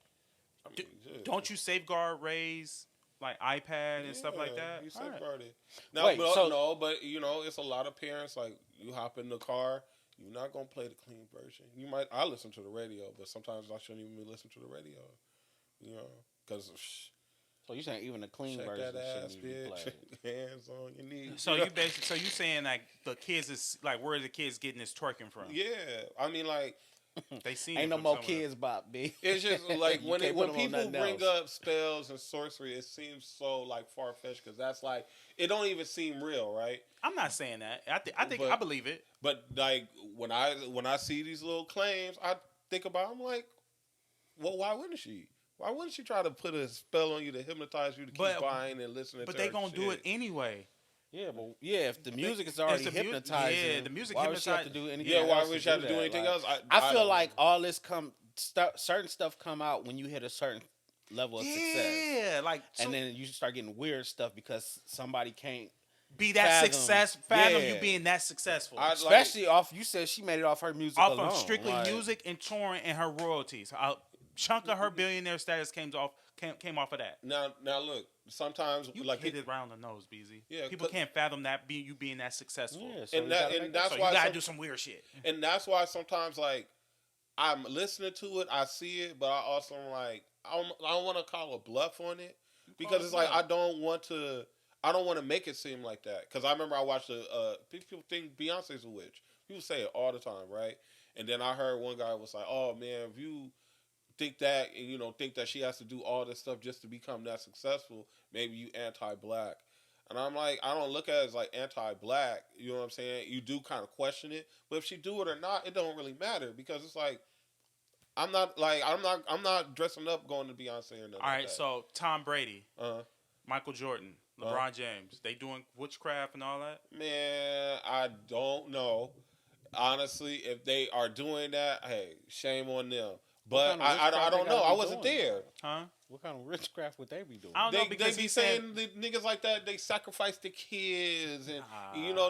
I mean, yeah. Don't you safeguard Ray's like iPad and stuff like that? You All right. safeguarded. Now, Wait, so- no, but you know, it's a lot of parents. Like you hop in the car, you're not gonna play the clean version. You might. I listen to the radio, but sometimes I shouldn't even be listening to the radio. You know, because So you saying even the clean check version that ass, shouldn't even be bitch. played? Hands on your knees. So you basically, so you saying like the kids is like where are the kids getting this twerking from? Yeah, I mean, like They seen Ain't it no from more somewhere. kids bop, B. it's just like You when can't put when 'em on people nothing bring else. up spells and sorcery, it seems so like far fetched because that's like it don't even seem real, right? I'm not saying that. I think But- I believe it. But like when I see these little claims, I think about. I'm like, well, why wouldn't she? Why wouldn't she try to put a spell on you to hypnotize you to keep But- buying and listening? But to they her gonna do shit? it anyway. Yeah, but if the music is already the mu- hypnotizing, yeah, the music why would she have to hypnotize- do anything? Yeah, why else would she have to do that? anything Like, else? I feel don't like know. all this certain stuff come out when you hit a certain level of success, Yeah, like so and then you start getting weird stuff because somebody can't. be that fathom- fathom yeah. you being that successful. Especially off, you said she made it off her music off alone. of strictly like, music and touring and her royalties. A chunk of her billionaire status came off of that. Now look. Sometimes You like hit it around the nose, BZ. Yeah, People but- can't fathom that you being that successful. Yeah, so And you that- gotta and make that's So why you gotta some- do some weird shit. And that's why sometimes like I'm listening to it, I see it, but I also am like I don't want to call a bluff on it because it's like I don't want to make it seem like that because I remember I watched people think Beyonce's a witch. People say it all the time, right? And then I heard one guy was like, "Oh man, if you think that and think that she has to do all this stuff just to become that successful, maybe you anti-black." And I'm like, I don't look at it as like anti-black. You know what I'm saying? You do kind of question it, but if she do it or not, it don't really matter because it's like I'm not dressing up going to Beyonce or nothing. All right, so Tom Brady, uh Michael Jordan, LeBron James, they doing witchcraft and all that? man, I don't know. Honestly, if they are doing that, hey, shame on them. But kind of I witchcraft don't they know. gotta I be wasn't doing? there. Huh? What kind of witchcraft would they be doing? I don't know They because be he saying said the niggas like that. They sacrifice the kids, and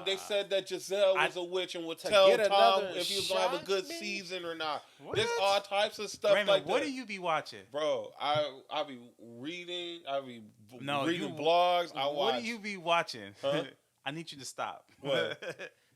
they Ah. said that Giselle was a witch and would To tell get Tom another if he was gonna have a shot, good man? season or not. What? There's all types of stuff Raymond, like what that. do you be watching? Bro, I be reading. I be No, reading you- blogs. I What watch. do you be watching? Huh? I need you to stop. What?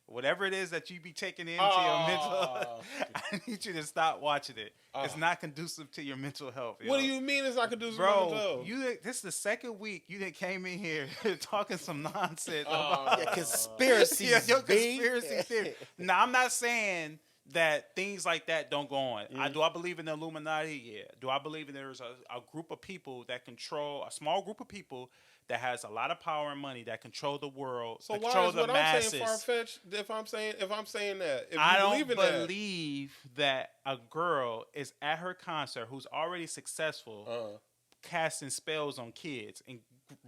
Whatever it is that you be taking into Oh. your mental, I need you to stop watching it. It's Oh. not conducive to your mental health. What yo. do you mean it's not conducive to Bro, mental health? this is the second week you done came in here talking some nonsense Oh. about Yeah, conspiracies, yeah, your B. conspiracy theory. Now, I'm not saying that things like that don't go on. Mm-hmm. Do I believe in the Illuminati? Yeah. Do I believe in there's a group of people that control, a small group of people that has a lot of power and money that control the world, So that why control is the what masses? I'm saying far fetched? If I'm saying that, if I you don't believe in that, believe that a girl is at her concert who's already successful casting spells on kids and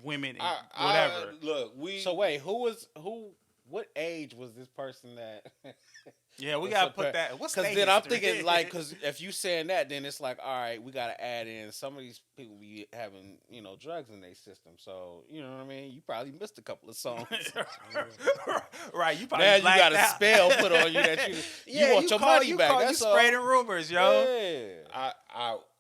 women and whatever. Look, So wait, what age was this person that Yeah, we What's gotta up, put Pat? that. What's Because their then I'm history? thinking like, because if you saying that, then it's like, all right, we gotta add in some of these people be having drugs in their system. So you know what I mean. You probably missed a couple of songs. Right, you probably Now you blacked got a out. spell put on you that you want your money back. That's you all. spreading rumors, yo. Yeah.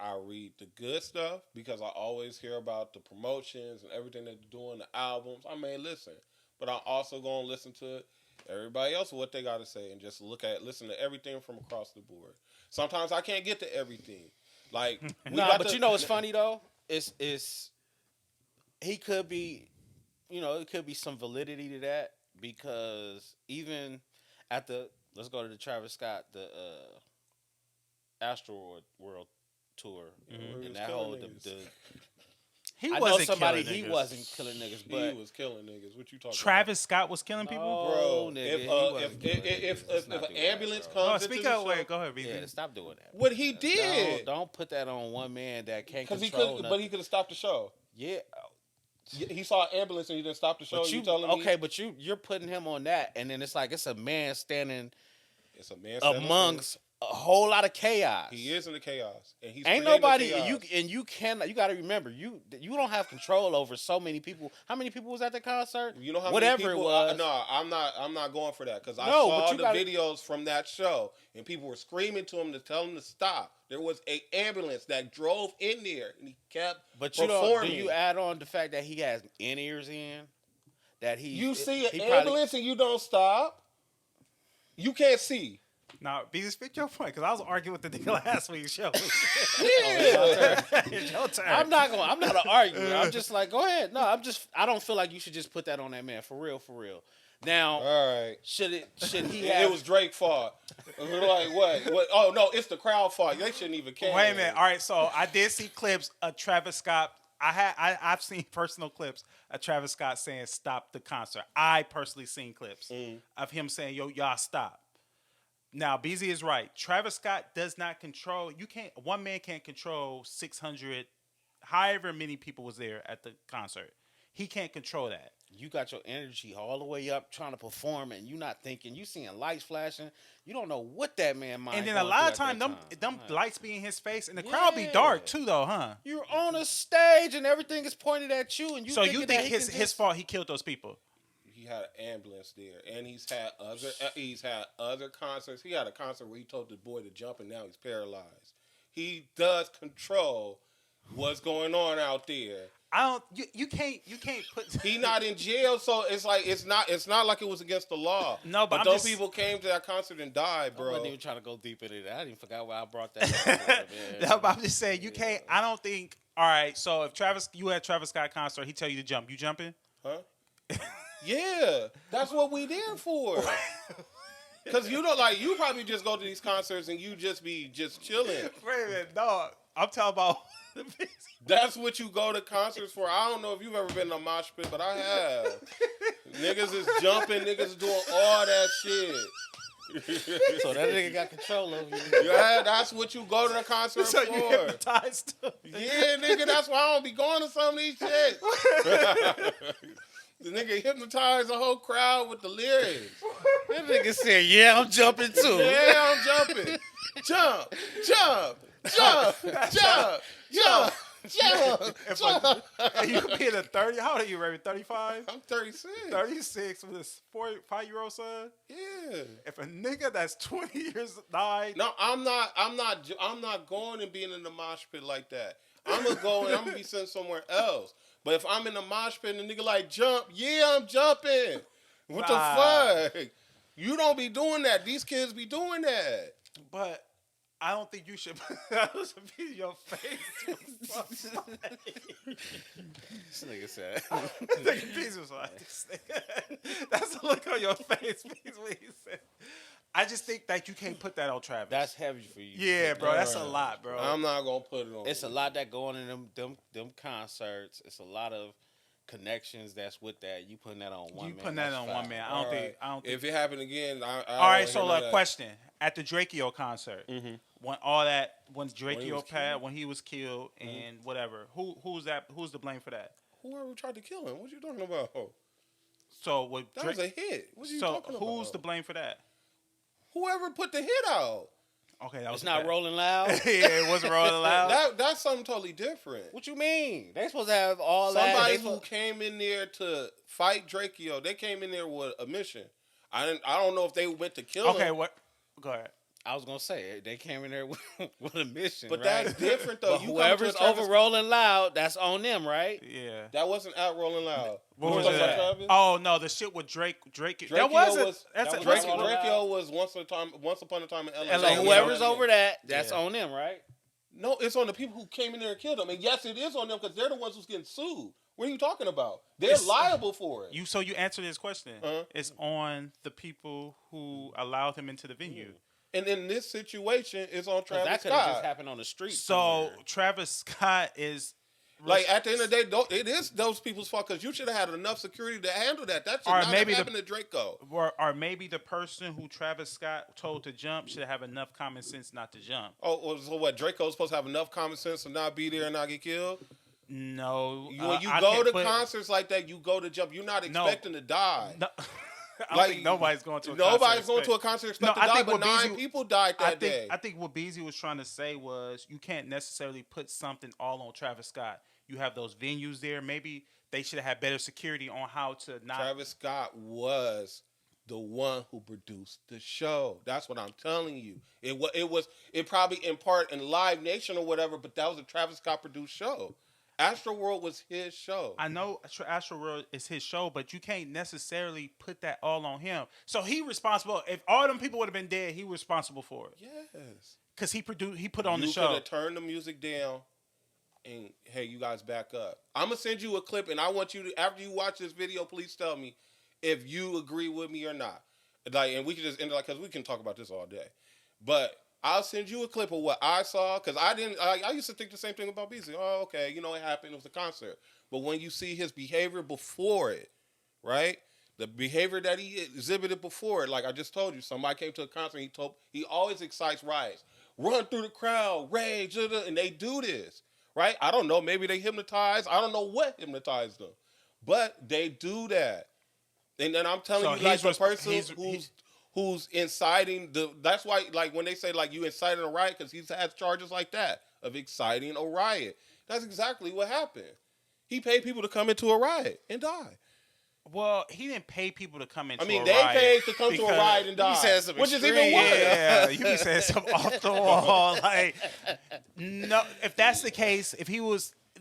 I read the good stuff because I always hear about the promotions and everything that they're doing, the albums. I may listen, but I'm also gonna listen to everybody else what they got to say and just listen to everything from across the board. Sometimes I can't get to everything. Like But you know what's funny though? It's he could be, it could be some validity to that because even at let's go to the Travis Scott, the Astro World tour, and that whole He I wasn't know somebody killing he niggas. wasn't killing niggas, but he was killing niggas. What you talking Travis Scott was killing people. no, Bro, nigga, he wasn't killing niggas. Let's if not an do that, ambulance bro. comes No, into speak the up. show, Wait, go ahead, BZ. Yeah, stop doing that. what he did, Don't put that on one man that can't because control he could, nothing. but he could have stopped the show. Yeah, He saw an ambulance and he didn't stop the show. but You telling me? okay, but you're putting him on that, and then it's like it's a man standing It's a man amongst a whole lot of chaos. He is in the chaos, and he's Ain't creating the nobody chaos. you can. You got to remember you don't have control over so many people. How many people was at the concert? You know how whatever many people, it was. no, I'm not going for that because I No, but saw you the gotta- videos from that show, and people were screaming to him to tell him to stop. There was a ambulance that drove in there, and he kept But you performing. do you add on the fact that he has in-ears in? That You see an he ambulance and you don't stop. You can't see. Now, BZ, speak your point, because I was arguing with the nigga last week's show. Yeah. It's your turn. I'm not an arguer. I'm just like, go ahead. No, I don't feel like you should just put that on that man for real. Now, All right. should he have? It was Drake's fault. Like what? Oh no, it's the crowd fault. They shouldn't even care. Wait a minute. All right, so I did see clips of Travis Scott. I've seen personal clips of Travis Scott saying stop the concert. I personally seen clips of him saying, yo, y'all stop. Now, BZ is right. Travis Scott does not control. One man can't control 600, however many people was there at the concert. He can't control that. You got your energy all the way up trying to perform, and you not thinking. You seeing lights flashing. You don't know what that man mind. And then a going lot of through at time, that them time. lights be in his face, and the crowd be dark too, though, huh? You're on a stage, and everything is pointed at you, and you. So you thinking think that he his fault? He killed those people. He had an ambulance there, and he's had other concerts. He had a concert where he told the boy to jump, and now he's paralyzed. He does control what's going on out there. You can't put. He not in jail, so it's like it's not like it was against the law. No, but I'm those just- people came to that concert and died, I bro. wasn't even trying to go deep into that. I didn't forget why I brought that up. Man. No, but I'm just saying you can't. I don't think. All right, so if you had Travis Scott concert, he tell you to jump. You jumping? Huh? Yeah, that's what we there for. Cause you probably just go to these concerts and you just be chilling. Wait a minute, dog. I'm talking about. That's what you go to concerts for. I don't know if you've ever been in a mosh pit, but I have. Niggas is jumping, niggas doing all that shit. So that nigga got control over you. Yeah, that's what you go to the concert So for. you hypnotized too. Yeah, nigga, that's why I don't be going to some of these shit. The nigga hypnotized the whole crowd with the lyrics. That nigga said, "Yeah, I'm jumping too." Yeah, I'm jumping. Jump, jump, jump, jump, jump, jump, jump. You could be in a 30. How old are you, Raven? 35? I'm 36. 36 with his 5-year-old son. Yeah. If a nigga that's 20 years died, No, I'm not going and being in the mosh pit like that. I'm gonna go and I'm gonna be sent somewhere else. But if I'm in the mosh pit and the nigga like jump, yeah, I'm jumping. What the fuck? You don't be doing that. These kids be doing that. but I don't think you should put that be in your face. This nigga said. Nigga, Peace was like, that's the look on your face, Peace, what he said. I just think that you can't put that on Travis. That's heavy for you. yeah, bro. That's a lot, bro. I'm not gonna put it on. It's a lot that go on in them concerts. It's a lot of connections that's with that. You putting that on one man. You putting that that's on foul. one man. I don't think. If it happened again, I All right, don't so hear like that. question at the Drakeo concert, when Drakeo was passed, when he was killed, and whatever, who's that? Who's to blame for that? Whoever tried to kill him, what you talking about? So with That was a hit. What are you so talking about? who's to blame for that? Whoever put the hit out. Okay, that was It's not bad. Rolling Loud. Yeah, it wasn't rolling loud. That's something totally different. What you mean? They supposed to have all Somebody that. who came in there to fight Drakeo, they came in there with a mission. I don't know if they went to kill Okay, him. what? Go ahead. I was gonna say they came in there with a mission, But right? that's different though. But You whoever's come to a Travis- over Rolling Loud, that's on them, right? Yeah. That wasn't at Rolling Loud. What You was talking that? about Travis? Oh no, the shit with Drake. That Drakeo wasn't. was- That's that a was Drake. Rolling Loud. Drakeo was once upon a time in LA. LA, So yeah. whoever's over that, that's Yeah. on them, right? No, it's on the people who came in there and killed him. And yes, it is on them because they're the ones who's getting sued. What are you talking about? They're It's- liable for it. So you answered this question. Uh-huh. It's on the people who allowed him into the venue. And in this situation, it's on 'Cause Travis that could have just Scott. happened on the street. So somewhere. Travis Scott is Like at the end of the day, it is those people's fault because you should have had enough security to handle that. That should Or not maybe have the- happened to Draco. or maybe the person who Travis Scott told to jump should have enough common sense not to jump. Oh, so what? Draco's supposed to have enough common sense to not be there and not get killed. No. When you I go can't to put- concerts like that, you go to jump. You're not No. expecting to die. No, I don't Like, think nobody's going to. Nobody's going to a concert expecting to die, but what 9 BZ people died that day. I think what BZ was trying to say was you can't necessarily put something all on Travis Scott. You have those venues there. Maybe they should have had better security on how to not. Travis Scott was the one who produced the show. That's what I'm telling you. It probably in part in Live Nation or whatever, but that was a Travis Scott produced show. Astroworld was his show. I know Astroworld is his show, but you can't necessarily put that all on him. So he responsible. If all them people would have been dead, he was responsible for it Yes. because he put on the You show. could have turned the music down and, hey, you guys back up. I'm going to send you a clip, and I want you to, after you watch this video, please tell me if you agree with me or not. Like, and we can just end it like, because we can talk about this all day. But I'll send you a clip of what I saw, because I used to think the same thing about BIZZIE. Oh, okay, it happened, it was a concert. But when you see his behavior before it, right? The behavior that he exhibited before it, like I just told you, somebody came to a concert, he always excites riots. Run through the crowd, rage, and they do this, right? I don't know, maybe they hypnotized. I don't know what hypnotized them. But they do that. And then I'm telling So you, like, the he's person who's inciting that's why, like, when they say, like, you incited a riot, because he has charges like that of inciting a riot. That's exactly what happened. He paid people to come into a riot and die. Well, he didn't pay people to come into. I mean, a they riot paid to come to a because- riot and die, said some which is extreme- even worse. Yeah, you be saying something off the wall. Like, no, if that's the case,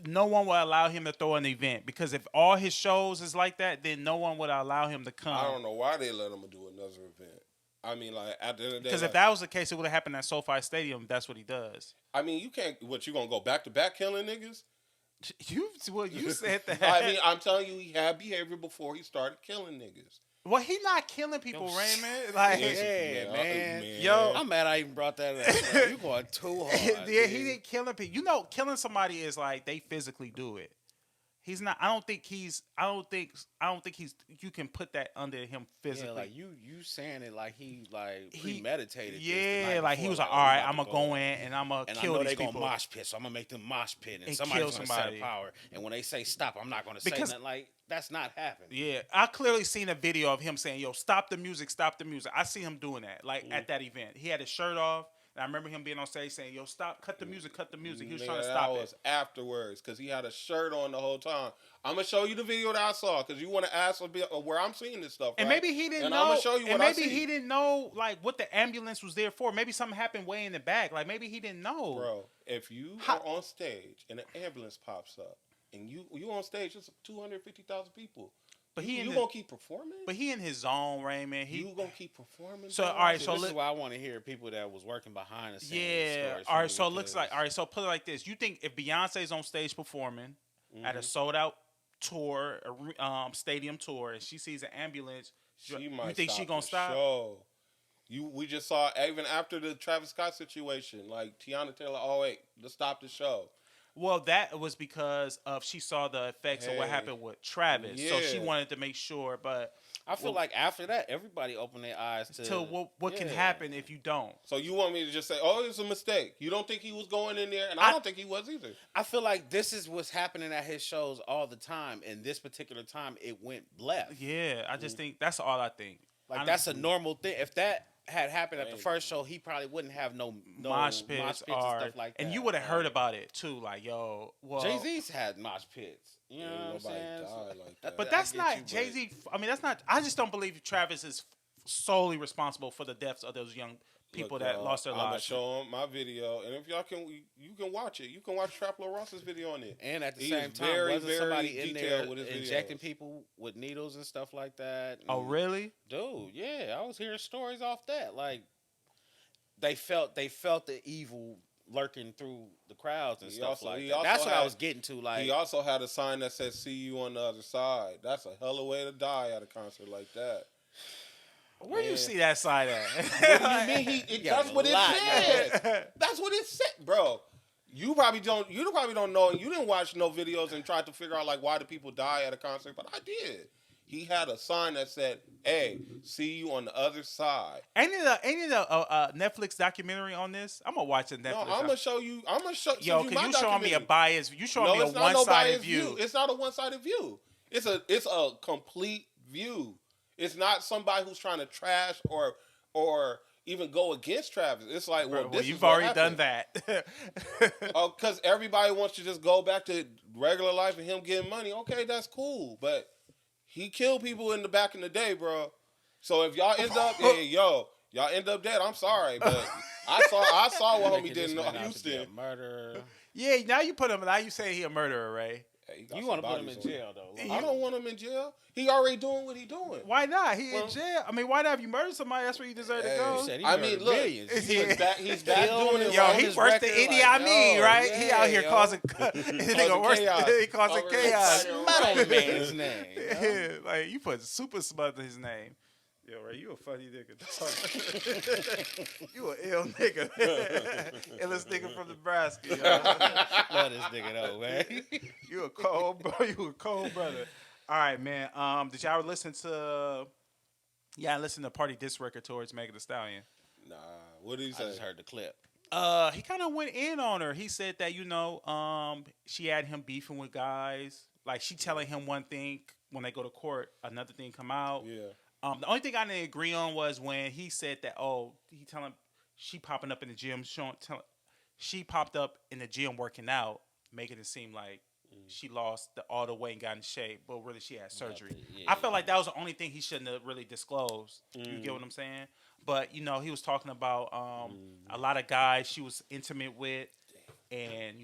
no one will allow him to throw an event because if all his shows is like that, then no one would allow him to come. I don't know why they let him do another event. I mean, like, at the end of the day, Because like, if that was the case, it would have happened at SoFi Stadium. That's what he does. I mean, you can't. What, you gonna go back to back killing niggas? You said that. I mean, I'm telling you, he had behavior before he started killing niggas. well, he not killing people, Raymond. Like, Yeah, man. Yo, I'm mad I even brought that up. Bro. You going too hard. yeah, dude. he didn't killing people. You know, killing somebody is like they physically do it. He's not. I don't think he's. You can put that under him physically. Yeah, like you saying it like he He- premeditated. this the Yeah, night like he before, was like, oh, all we right, about I'm to gonna go go in and I'm gonna and kill I know these they people. gonna mosh pit, so I'm gonna make them mosh pit, and And somebody's kill gonna somebody. set a power. And when they say stop, I'm not gonna say Because- nothing. Like that's not happening. Yeah, I clearly seen a video of him saying, "Yo, stop the music, stop the music." I see him doing that, like at that event. He had his shirt off, and I remember him being on stage saying, "Yo, stop, cut the music, cut the music." He was trying to stop that it. was afterwards because he had a shirt on the whole time. I'm gonna show you the video that I saw because you want to ask where I'm seeing this stuff. And right? maybe he didn't and know. I'm gonna show you and what I maybe see. he didn't know like what the ambulance was there for. Maybe something happened way in the back. Like maybe he didn't know. Bro, if you How- are on stage and an ambulance pops up and you on stage, it's 250,000 people. But you he gonna keep performing? But he in his zone, Raymond. You gonna keep performing? So, bro? all right, So so this let- is why I want to hear people that was working behind the scenes. Yeah. stories All from right. So it looks like. because- All right. So put it like this: you think if Beyonce's on stage performing at Mm-hmm. a sold out tour, stadium tour, and she sees an ambulance, She might you think she stop gonna the stop? Show. We just saw even after the Travis Scott situation, like Tiana Taylor. Oh wait, to stop the show. Well, that was because of she saw the effects of what Hey. happened with Travis, so she Yeah. wanted to make sure. But I feel like after that, everybody opened their eyes to what can yeah. happen if you don't. So you want me to just say, "Oh, it's a mistake"? You don't think he was going in there, and I don't think he was either. I feel like this is what's happening at his shows all the time, and this particular time it went left. Yeah, I just think that's all I think. Like I- that's a normal thing. If that had happened at the Ain't first show, he probably wouldn't have no mosh pits and are, stuff like that. and you would have heard about it too. Like, yo, well, Jay-Z's had mosh pits. You know Ain't what I'm nobody saying? died like that. but I that's get not you, but- Jay Z. I mean, that's not. I just don't believe Travis is solely responsible for the deaths of those young people Look, that lost their I'm gonna lives. show him my video, and if y'all can, you can watch it. You can watch Traplo Ross's video on it. And at the He same is time, very, wasn't very somebody in there detailed with his injecting videos. people with needles and stuff like that? Oh, And- really? Dude, yeah, I was hearing stories off that. Like they felt the evil lurking through the crowds and He stuff also- like he that. also That's what I had- was getting to. Like, He also had a sign that said "See you on the other side." That's a hell of a way to die at a concert like that. Where you Man. see that side What at? do you mean? got That's a what it lot, said. That's what it said, bro. You probably don't know. You didn't watch no videos and try to figure out like why do people die at a concert, but I did. He had a sign that said, "Hey, see you on the other side." Ain't it a Netflix documentary on this? I'm gonna watch a Netflix. No, I'm gonna show you. I'm gonna show. Yo, send cause my you showing me a documentary. bias. You showing me No, a it's not no one-sided biased view. It's not a one-sided view. It's a complete view. It's not somebody who's trying to trash or even go against Travis. It's like, well, this you've is what already done happened. that. Oh, because everybody wants to just go back to regular life and him getting money. Okay, that's cool, but he killed people in the day, bro. So if y'all end up, y'all end up dead. I'm sorry, but I saw what homie making did this in man out to be Houston. a murderer. Yeah, now you put him. Now you say he a murderer, Ray. Hey, he got You some want to put him bodies in on him. jail though? Yeah. I don't want him in jail. He already doing what he doing. Why not? He Well- in jail. I mean, why not? If you murder somebody, that's where you deserve to Hey, go. You said he I mean, murdered look, millions. he's back. He's back doing it. Yo, right. he his worse than record, Idi like, Amin, yo, right? He yeah, out here yo. causing nigga worse. chaos. He causing Causing chaos. chaos. Smut on the man's name. you know? Yeah, like you put super smut in his name. Yo, Ray, you a funny nigga. dog. You a ill nigga. Illest nigga from Nebraska. Yo. Love this nigga though, man. You a cold bro. You a cold brother. All right, man. Did y'all listen to? Yeah, I listened to Party Diss record towards Megan Thee Stallion. Nah, what did he I say? just heard the clip. He kind of went in on her. He said that she had him beefing with guys. Like she telling him one thing when they go to court, another thing come out. Yeah. The only thing I didn't agree on was when he said that. Oh, he telling she popping up in the gym, she popped up in the gym working out, making it seem like she lost all the weight and got in shape, but really she had surgery. Yeah. I felt like that was the only thing he shouldn't have really disclosed. You get what I'm saying? But he was talking about a lot of guys she was intimate with, and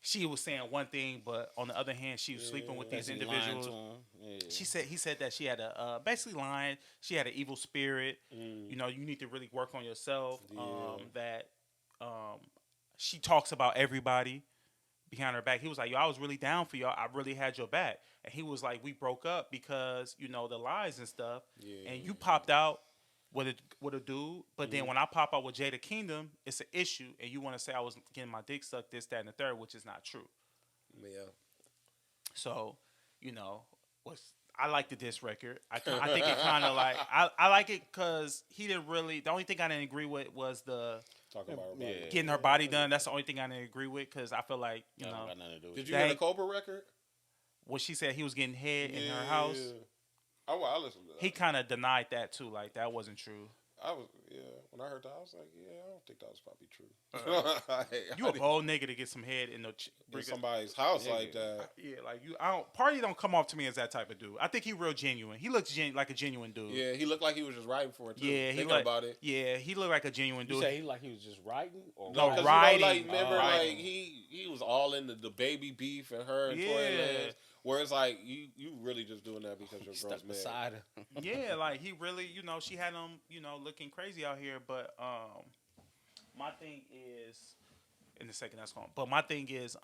she was saying one thing, but on the other hand, she was sleeping with these Basically lying individuals. to him. Yeah. He said that she had basically lying. She had an evil spirit. You need to really work on yourself. That she talks about everybody behind her back. He was like, yo, I was really down for y'all. I really had your back. And he was like, we broke up because the lies and stuff. Yeah. And you popped out with a dude, but then when I pop out with Jada Kingdom, it's an issue, and you want to say I was getting my dick sucked, this, that, and the third, which is not true. Yeah. So, I like the diss record. I think it kind of like I like it because he didn't really. The only thing I didn't agree with was the Talking about her body. Yeah. getting her body done. That's the only thing I didn't agree with because I feel like Got nothing to do with Did it. you hear the Cobra record? what she said he was getting head in her house. I listened to that. He kind of denied that too. Like that wasn't true. When I heard that, I was like, yeah, I don't think that was probably true. You a bold nigga to get some head in the in somebody's house Yeah. like that. Yeah, like Party don't come off to me as that type of dude. I think he real genuine. He looks like a genuine dude. Yeah, he looked like he was just writing for it too. Yeah, he Thinking about it. Yeah, he looked like a genuine You dude. say he was just writing or No, what? 'cause writing. remember, Writing. like he was all in the baby beef and her and Tory Yeah. Lanez. Where it's like you really just doing that because your Stuck girl's mad. beside her. Yeah, like he really, she had him, looking crazy out here. But my thing is, in a second that's gone. But my thing is,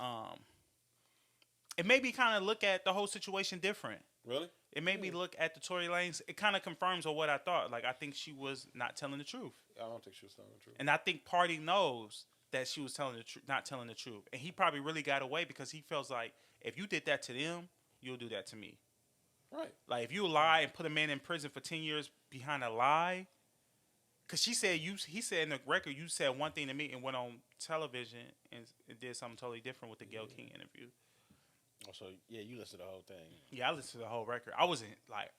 it made me kind of look at the whole situation different. Really? It made me look at the Tory Lanez. It kind of confirms on what I thought. Like I think she was not telling the truth, I don't think she was telling the truth. and I think Party knows that she was telling the truth, not telling the truth, and he probably really got away because he feels like if you did that to them, you'll do that to me. Right. Like if you lie and put a man in prison for 10 years behind a lie, because he said he said in the record you said one thing to me and went on television and did something totally different with the Gayle King interview. Oh, so yeah, you listened to the whole thing. Yeah, I listened to the whole record. I wasn't like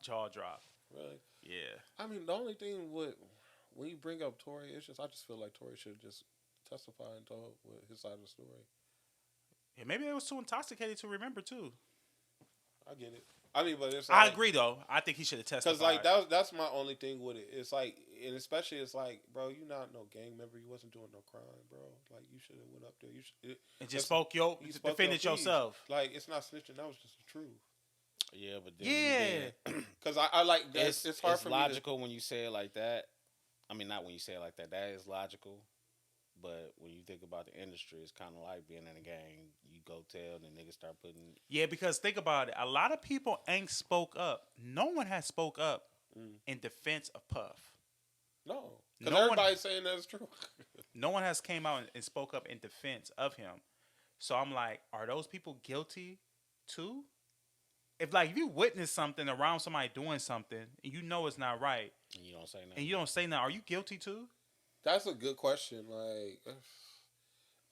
jaw drop. Really? Yeah. I mean, the only thing when you bring up Tory, it's just I just feel like Tory should just testify and tell his side of the story. Yeah, maybe they was too intoxicated to remember too. I get it. I mean, but it's I like, agree though. I think he should have testified. because like that's my only thing with it. It's like, and especially it's like, bro, you not no gang member. You wasn't doing no crime, bro. Like you should have went up there. You should and just spoke your you spoke defended your piece. yourself. Like it's not snitching. That was just the truth. Yeah, but then Yeah. Because I like that. It's hard for logical when you say it like that. I mean, not when you say it like that. That is logical. But when you think about the industry, it's kind of like being in a gang. You go tell, and niggas start putting. Yeah, because think about it. A lot of people ain't spoke up. No one has spoke up in defense of Puff. No, because No everybody's saying that's true. No one has came out and spoke up in defense of him. So I'm like, are those people guilty too? If you witness something around somebody doing something and you know it's not right, And you don't say nothing. and you don't say nothing, are you guilty too? That's a good question. Like,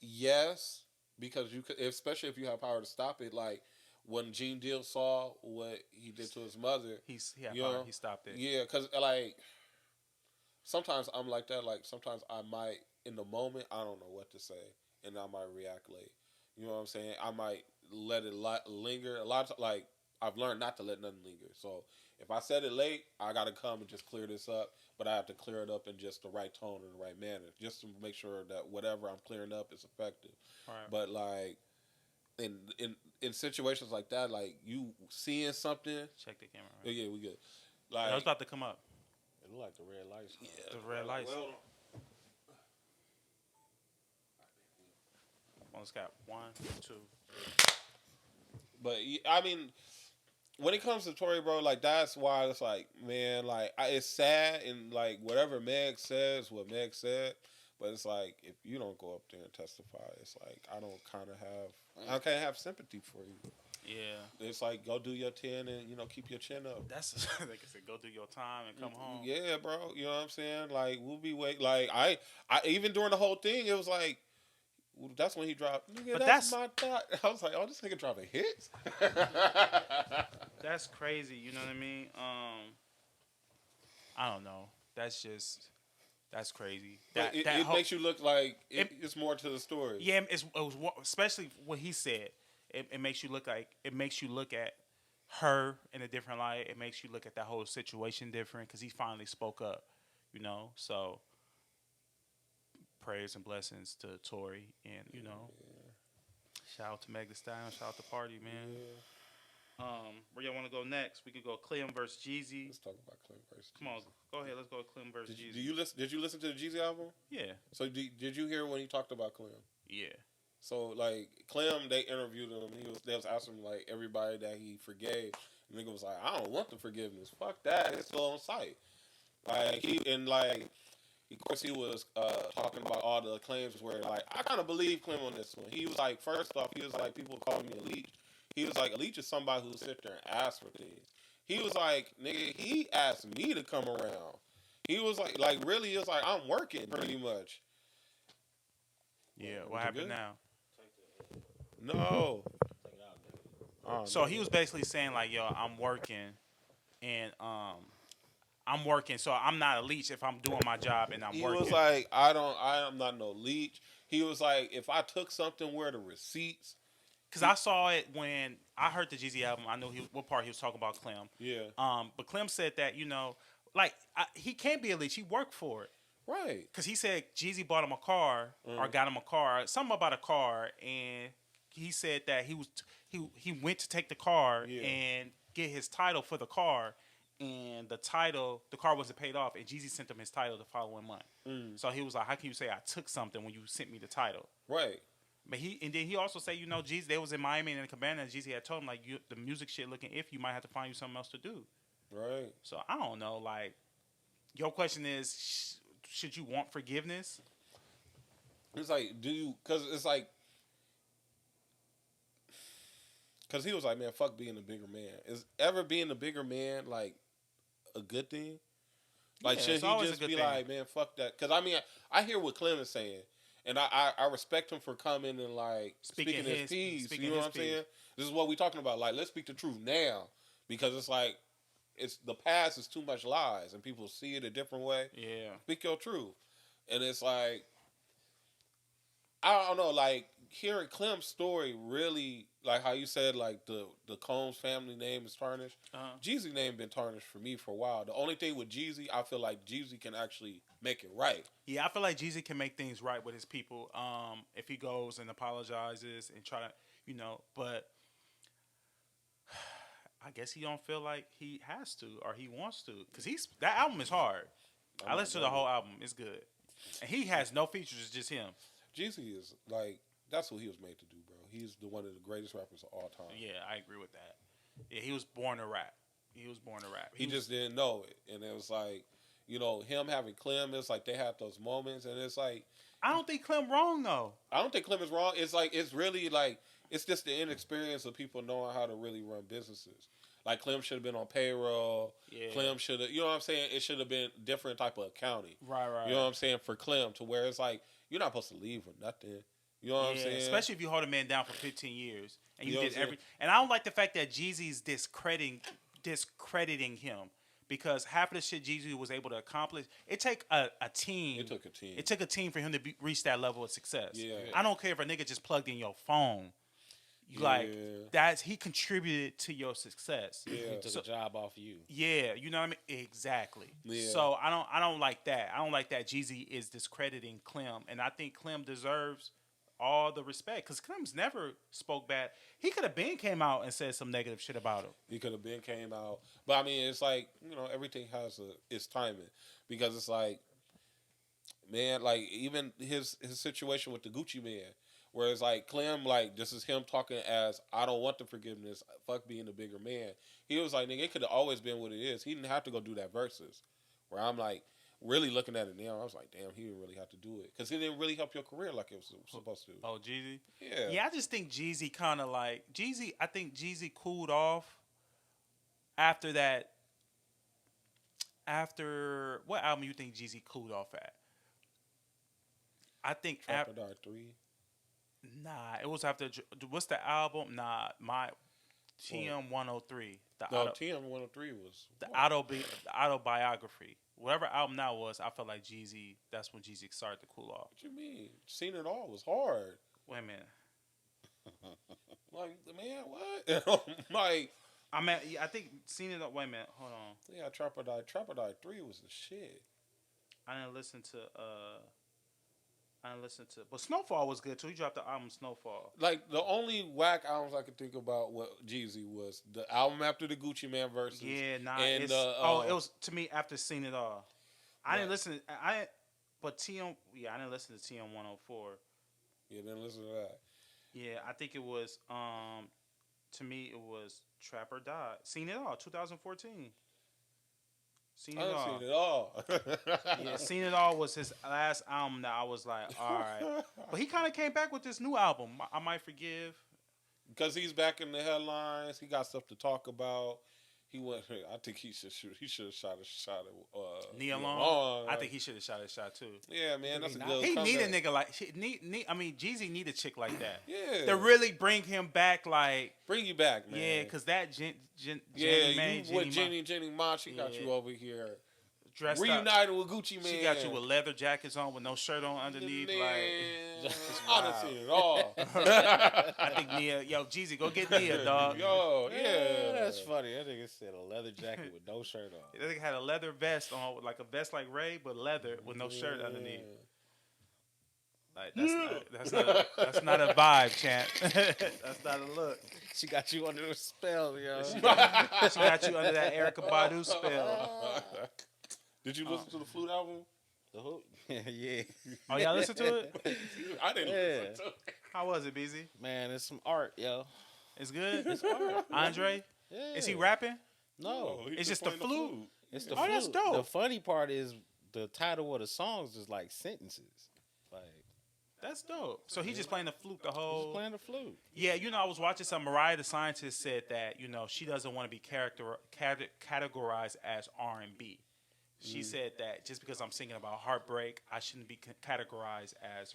yes, because you could, especially if you have power to stop it. Like when Gene Deal saw what he did to his mother, He had you power. know, He stopped it. yeah, because like sometimes I'm like that. Like sometimes I might in the moment I don't know what to say, and I might react late. You know what I'm saying? I might let it linger. A lot of like I've learned not to let nothing linger. So if I said it late, I got to come and just clear this up. But I have to clear it up in just the right tone and the right manner, just to make sure that whatever I'm clearing up is effective. Right. But like in situations like that, like you seeing something. Check the camera. Right? Yeah, we good. I Like was about to come up. It look like the red lights. yeah, The red lights. Well, Almost got 1, 2. but I mean, when it comes to Tory, bro, like that's why it's like, man, like it's sad and like whatever Meg says, what Meg said, but it's like if you don't go up there and testify, it's like I can't have sympathy for you. Yeah. It's like go do your 10 and keep your chin up. That's like I said, go do your time and come home. Yeah, bro. You know what I'm saying? Like we'll be like I even during the whole thing, it was like. That's when he dropped. Nigga, But that's my thought. I was like, oh, this nigga dropping hits. That's crazy. You know what I mean? I don't know. That's crazy. It makes you look like it's more to the story. Yeah, it was especially what he said. It makes you look at her in a different light. It makes you look at that whole situation different because he finally spoke up. So prayers and blessings to Tory and shout out to Meg Thee Stallion, shout out to Party, man. Yeah. Where y'all want to go next? We could go Clem versus Jeezy. Let's talk about Clem versus. Come on, go ahead. Let's go Clem versus Jeezy. Did you listen to the Jeezy album? Yeah. So did you hear when he talked about Clem? Yeah. So like Clem, they interviewed him. They was asking him like everybody that he forgave. And nigga was like, I don't want the forgiveness. Fuck that. It's still on site. Like of course, he was talking about all the claims where, like, I kind of believe Clem on this one. He was like, first off, he was like, people calling me a leech. He was like, a leech is somebody who sit there and ask for things. He was like, nigga, he asked me to come around. He was like really, it's like, I'm working pretty much. Yeah, what happened now? No. So he was basically saying, like, yo, I'm working, and I'm working, so I'm not a leech if I'm doing my job and I'm working. He was like, I am not no leech. He was like, if I took something, where the receipts? Because I saw it when I heard the Jeezy album. I know what part he was talking about Clem. Yeah. But Clem said that, he can't be a leech. He worked for it. Right. Because he said Jeezy bought him a car or got him a car, something about a car, and he said that he went to take the car and get his title for the car. And the car wasn't paid off, and Jeezy sent him his title the following month. So he was like, "How can you say I took something when you sent me the title?" Right. But then he also said, Jeezy, they was in Miami in the cabana, and Jeezy had told him like, the music shit looking iffy, you might have to find you something else to do. Right. So I don't know. Like, your question is, should you want forgiveness? It's like, because it's like, because he was like, man, fuck being a bigger man. Is ever being a bigger man like a good thing? Like, Yeah, should it's he always a just good be thing. like, man, fuck that? Because I mean, I hear what Clem is saying, and I respect him for coming and like speaking his piece. You know what I'm saying? This is what we talking about. Like, let's speak the truth now, because it's like it's the past is too much lies, and people see it a different way. Yeah. Speak your truth, and it's like I don't know, like hearing Clem's story really, like how you said, like the Combs family name is tarnished. Jeezy name been tarnished for me for a while. The only thing with Jeezy, I feel like Jeezy can actually make it right. Yeah, I feel like Jeezy can make things right with his people. If he goes and apologizes and try to, but I guess he don't feel like he has to or he wants to, because that album is hard. I listened to the whole album; it's good, and he has no features; it's just him. Jeezy is like that's what he was made to do, bro. He's one of the greatest rappers of all time. Yeah, I agree with that. Yeah, he was born to rap. He just didn't know it, and it was like, him having Clem. It's like they had those moments, and it's like I don't think Clem wrong though. I don't think Clem is wrong. It's like it's really like it's just the inexperience of people knowing how to really run businesses. Like Clem should have been on payroll. Yeah. Clem should have, you know what I'm saying? It should have been different type of accounting. Right. You know what I'm saying? For Clem to where it's like you're not supposed to leave or nothing. You know what I'm saying? Especially if you hold a man down for 15 years and you know did what I'm saying? and I don't like the fact that Jeezy's discrediting him, because half of the shit Jeezy was able to accomplish, it took a team. It took a team. It took a team for him to reach that level of success. Yeah. I don't care if a nigga just plugged in your phone. He contributed to your success. Yeah. He took a job off you. Yeah, you know what I mean? Exactly. Yeah. So I don't like that. I don't like that Jeezy is discrediting Clem, and I think Clem deserves all the respect, because Clem's never spoke bad. He could have came out and said some negative shit about him. He could have came out, but I mean, it's like everything has its timing, because it's like, man, like even his situation with the Gucci Man. Whereas like Clem, like this is him talking as I don't want the forgiveness. Fuck being the bigger man. He was like, nigga, it could have always been what it is. He didn't have to go do that verses. Where I'm like really looking at it now, I was like, damn, he didn't really have to do it, because it didn't really help your career like it was supposed to. Oh, Jeezy. Yeah. Yeah, I just think Jeezy kind of like Jeezy. I think Jeezy cooled off after that. After what album you think Jeezy cooled off at? I think Trap or Die 3. Nah, it was after. What's the album? Nah, my TM 103. TM 103 was the autobiography. Whatever album that was, I felt like Jeezy. That's when Jeezy started to cool off. What you mean? Seen It All was hard. Wait a minute. Like, man, what? Like, I think Seen It All. Wait a minute. Hold on. yeah, Trap or Die 3 was the shit. I didn't listen to. But Snowfall was good too. He dropped the album Snowfall. Like the only whack albums I could think about what Jeezy was the album after the Gucci Man verses. Yeah, nah. And it was to me after Seen It All. I didn't listen. But TM. Yeah, I didn't listen to TM 104. Yeah, didn't listen to that. Yeah, I think it was. To me, it was Trap or Die. Seen It All, 2014. Seen It All. Seen It All. Yeah, Seen It All was his last album that I was like, all right. But he kind of came back with this new album, I Might Forgive. Because he's back in the headlines. He got stuff to talk about. He went. I think he should have shot a shot at Nia Long. I think he should have shot a shot too. Yeah, man, that's a good. He need a nigga like. Jeezy need a chick like that. Yeah. To really bring him back, like. Bring you back, man. Yeah, because that Jenny Ma, she got you over here. Dressed reunited up. with Gucci Man. She got you with leather jackets on with no shirt on underneath. Man. Like, I done seen it all. I think Nia, Jeezy, go get Nia, dog. Yo, yeah. That's funny. That nigga said a leather jacket with no shirt on. That nigga had a leather vest on, like a vest like Ray, but leather with no shirt underneath. Like that's not a vibe, champ. That's not a look. She got you under a spell, yo. She got you under that Erykah Badu spell. Did you listen to the Flute album? The hook? Yeah. Oh, y'all listen to it? I didn't listen to it. How was it, BZ? Man, it's some art, yo. It's good? It's art. Andre? Yeah. Is he rapping? No. It's just the flute? It's the flute. That's dope. The funny part is the title of the songs is like sentences. Like, that's dope. So he just playing the flute the whole. He's playing the flute. Yeah, I was watching some. Mariah the Scientist said that she doesn't want to be categorized as R&B. She said that just because I'm singing about heartbreak, I shouldn't be categorized as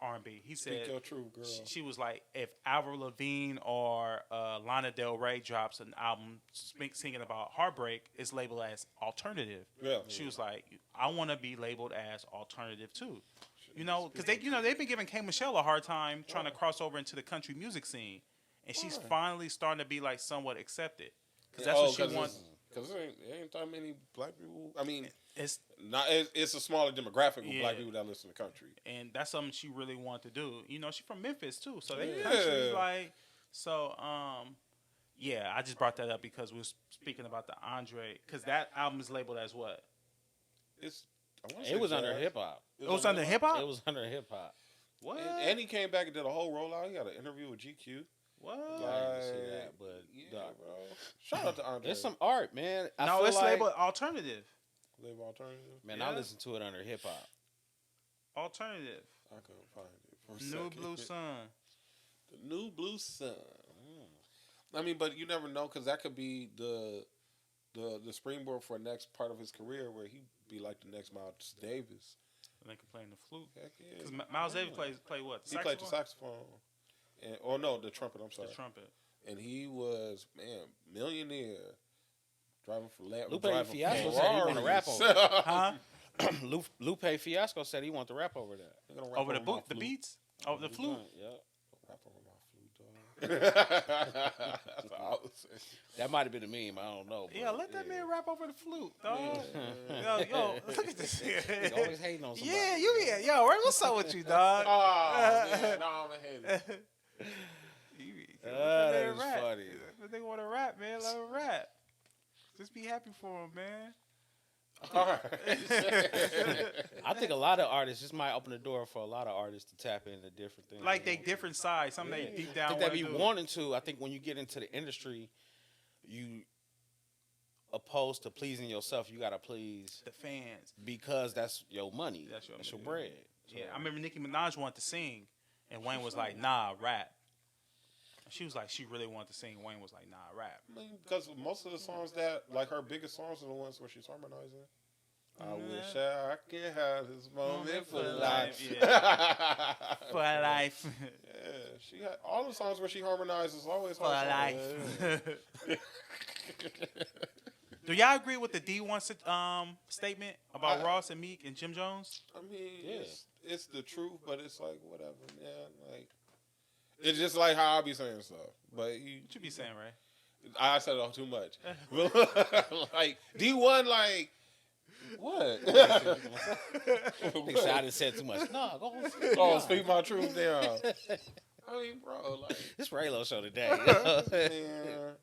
R&B. He said, Speak your truth, girl. she was like, if Avril Lavigne or Lana Del Rey drops an album singing about heartbreak, it's labeled as alternative. Yeah. She was like, I want to be labeled as alternative too. You know, because they've been giving K Michelle a hard time trying to cross over into the country music scene, and she's finally starting to be like somewhat accepted. Because that's what she wants. Because there ain't that many black people. I mean, It's it's a smaller demographic of black people that listen to country. and that's something she really wanted to do. You know, she's from Memphis too, so they Yeah. country like so. Yeah, I just brought that up because we were speaking about the Andre, because that album is labeled as what? It was under hip hop. It was under hip hop. It was under hip hop. What? And he came back and did a whole rollout. He got an interview with GQ. What? I didn't see that, but Yeah, bro. Shout out to Andre. it's some art, man. I No, feel it's like, labeled alternative. Label alternative. Man, Yeah. I listen to it under hip hop. Alternative. I couldn't find it for a New second. Blue Sun. The New Blue Sun. I mean, but you never know, because that could be the springboard for next part of his career, where he'd be like the next Miles Davis. They can play in the flute. Heck yeah. Because Miles Davis play what? He played the saxophone. The trumpet. I'm sorry. The trumpet. And he was, millionaire. Driving for Lupe Fiasco said he want to rap over Huh? Lupe Fiasco said he want to rap over that. Over the beats? Over the flute? Yep. Rap over my flute, dog. That's what I was saying. That might have been a meme. I don't know. Yeah, let that man rap over the flute, dog. Yo, look at this. He's always hating on somebody. Yeah, yo, what's up with you, dog? Oh, man. No, I'm a hater. That is funny. If they want to rap, man, let them rap. Just be happy for them, man. All right. I think a lot of artists, this might open the door for a lot of artists to tap into different things. Like they different sides, something they deep I down think want they to be do. wanting to. I think when you get into the industry, you opposed to pleasing yourself, you gotta please The fans. because that's your money. That's your your money. bread. Yeah, I remember Nicki Minaj wanted to sing, and Wayne was like, "Nah, rap." She was like, she really wanted to sing. Wayne was like, "Nah, rap." I mean, because most of the songs that, like her biggest songs, are the ones where she's harmonizing. I wish I could have this moment for life. Yeah. For life. Yeah, she had all the songs where she harmonizes always For hard life. songs. Do y'all agree with the D.MOSS statement about Ross and Meek and Jim Jones? I mean, Yeah. it's the truth, but it's like whatever, man. Like it's just like how I be saying stuff, but What you be saying, Ray? I said it all too much. Like D1, like what? I think Shada said too much. No, go on. Oh, speak my truth down. I mean, bro, like This RAYLO show today. man.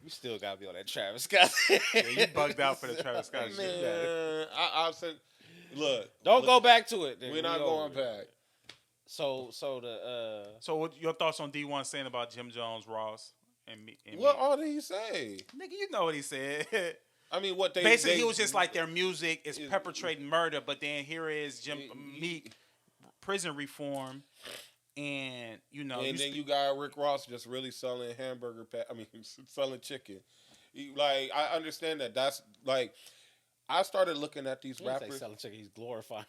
You still gotta be on that Travis Scott. Yeah, you bugged out for the Travis Scott shit. Man, I said, look, Don't go back to it. We're not going back. So So, what your thoughts on D1 saying about Jim Jones, Ross, and Meek? What all did he say? Nigga, you know what he said. I mean, what they Basically, they, he was just like their music is perpetrating murder, but then here is Meek prison reform, and you know, and then you got Rick Ross just really selling selling chicken. Like I understand that. That's like I started looking at these rappers. selling chicken, he's glorifying.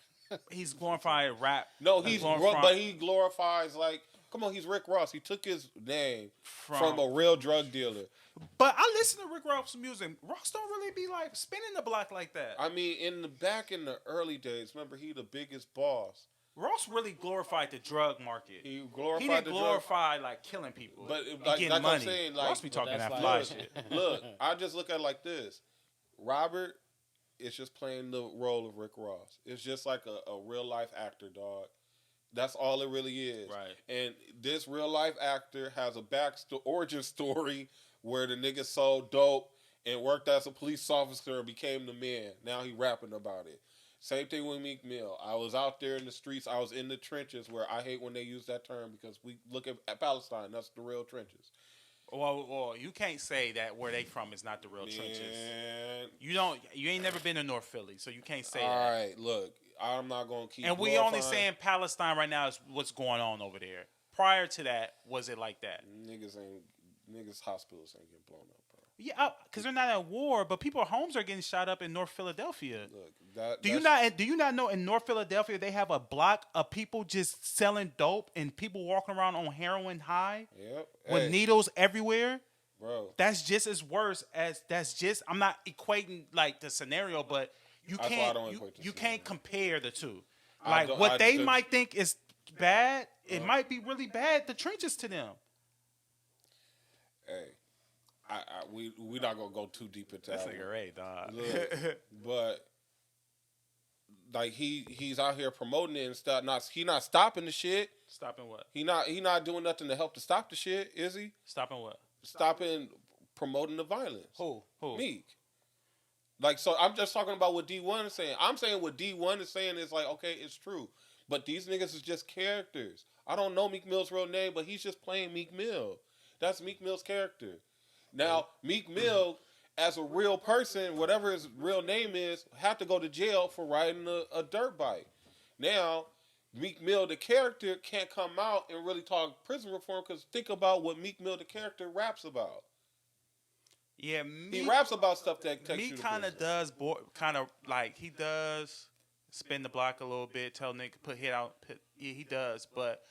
he's glorifying rap. No, glorifying he glorifies like. Come on, he's Rick Ross. He took his name from a real drug dealer. But I listen to Rick Ross music. Ross don't really be like spinning the block like that. I mean, in the early days, remember he the biggest boss. Ross really glorified the drug market. He glorified He didn't the glorify like killing people, But and like getting money. I'm saying, like Ross be talking that's that like- fly shit. Look, I just look at it like this. Robert is just playing the role of Rick Ross. It's just like a real life actor, dog. That's all it really is. Right. And this real life actor has a origin story where the nigga sold dope and worked as a police officer and became the man. Now he rapping about it. Same thing with Meek Mill. I was out there in the streets. I was in the trenches, where I hate when they use that term because we look at Palestine. That's the real trenches. Well, you can't say that where they from is not the real trenches. Man. You ain't never been to North Philly, so you can't say All that. right, look, I'm not gonna keep. And we only glorifying- saying Palestine right now is what's going on over there. Prior to that, was it like that? niggas hospitals ain't getting blown up, bro. Yeah, because they're not at war, but people's homes are getting shot up in North Philadelphia. Look, Do you not know in North Philadelphia they have a block of people just selling dope and people walking around on heroin high Yep. with Hey, needles everywhere? bro. That's just as worse as I'm not equating like the scenario, but That's why I don't equate the you scenario. can't compare the two. I Like don't- what I they just- might think is bad, it might be really bad. The trenches to them. Hey, we not gonna go too deep into that. one. great, dog. Look, but like he's out here promoting it and stuff. He not stopping the shit. Stopping what? He not doing nothing to help to stop the shit. Is he? Stopping what? Stopping promoting the violence. Who? Meek. Like, so I'm just talking about what D1 is saying. I'm saying what D1 is saying is like, okay, it's true. But these niggas is just characters. I don't know Meek Mill's real name, but he's just playing Meek Mill. That's Meek Mill's character. Now, Meek Mill, as a real person, whatever his real name is, had to go to jail for riding a dirt bike. Now, Meek Mill, the character, can't come out and really talk prison reform because think about what Meek Mill, the character, raps about. Yeah, He raps about stuff that takes Me you to kind of prison. does, kind of like he does spin the block a little bit, tell nigga put hit out. Yeah, he does, but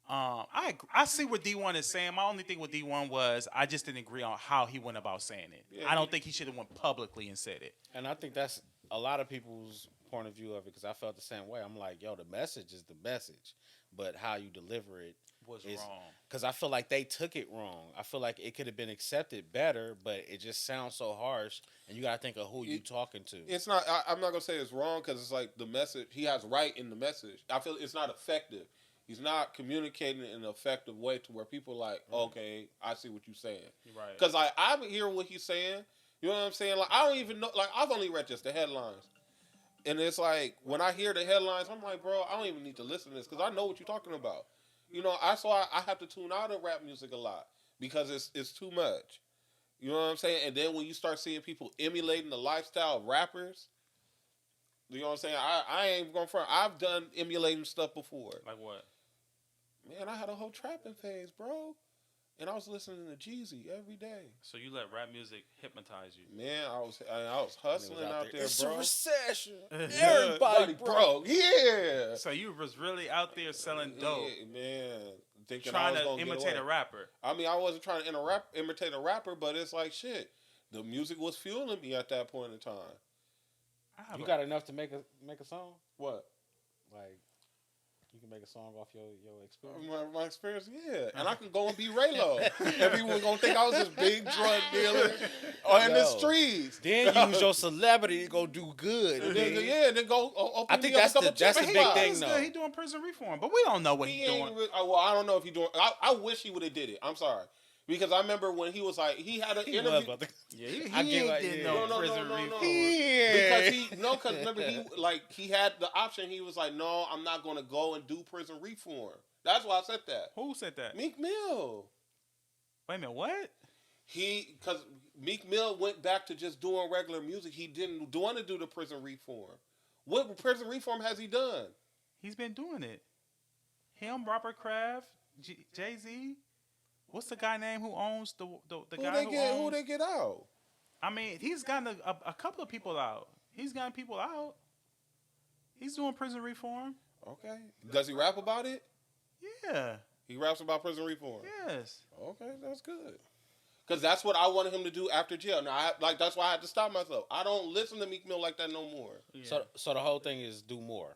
I see what D1 is saying. My only thing with D1 was I just didn't agree on how he went about saying it. Yeah, I don't think he should have went publicly and said it. And I think that's a lot of people's point of view of it because I felt the same way. I'm like, yo, the message is the message, but how you deliver it Was is wrong. because I feel like they took it wrong. I feel like it could have been accepted better, but it just sounds so harsh. And you got to think of who you talking to. It's not. I'm not gonna say it's wrong because it's like the message. He has right in the message. I feel it's not effective. He's not communicating in an effective way to where people are like, okay, I see what you're saying. Right. Because I'm hearing what he's saying. You know what I'm saying? Like I don't even know. Like I've only read just the headlines, and it's like when I hear the headlines, I'm like, bro, I don't even need to listen to this because I know what you're talking about. You know, I have to tune out of rap music a lot because it's too much. You know what I'm saying? And then when you start seeing people emulating the lifestyle of rappers, you know what I'm saying? I ain't going front. I've done emulating stuff before. Like what? Man, I had a whole trapping phase, bro. And I was listening to Jeezy every day. So you let rap music hypnotize you? Man, I was hustling out there, It's bro. a recession. Everybody broke. Yeah. So you was really out there selling dope, Yeah, man. Thinking trying I was to gonna get imitate away. a rapper. I mean, I wasn't trying to imitate a rapper, but it's like shit. The music was fueling me at that point in time. You got enough to make a song? What? Like, you can make a song off your experience? My experience, yeah. And I can go and be RAYLO. Everyone gonna think I was this big drug dealer in the Yo. streets. Then use your celebrity to go do good. And then go open I think me up that's a couple the- that's chicken the big spots. thing, He's though. good. He doing prison reform, but we don't know what He he's ain't doing. well, I don't know if he doing. I wish he would have did it. I'm sorry. Because I remember when he was like, he had an He was interview. about to- Yeah, he I get ain't like, did yeah. no prison reform. Because remember he had the option. He was like, no, I'm not going to go and do prison reform. That's why I said that. Who said that? Meek Mill. Wait a minute, what? Because Meek Mill went back to just doing regular music. He didn't want to do the prison reform. What prison reform has he done? He's been doing it. Him, Robert Kraft, Jay-Z. What's the guy name who owns the guy who owns? Who they get out? I mean, he's gotten a couple of people out. He's gotten people out. He's doing prison reform. Okay. Does he rap about it? Yeah. He raps about prison reform. Yes. Okay, that's good. Because that's what I wanted him to do after jail. Now, that's why I had to stop myself. I don't listen to Meek Mill like that no more. Yeah. So the whole thing is do more.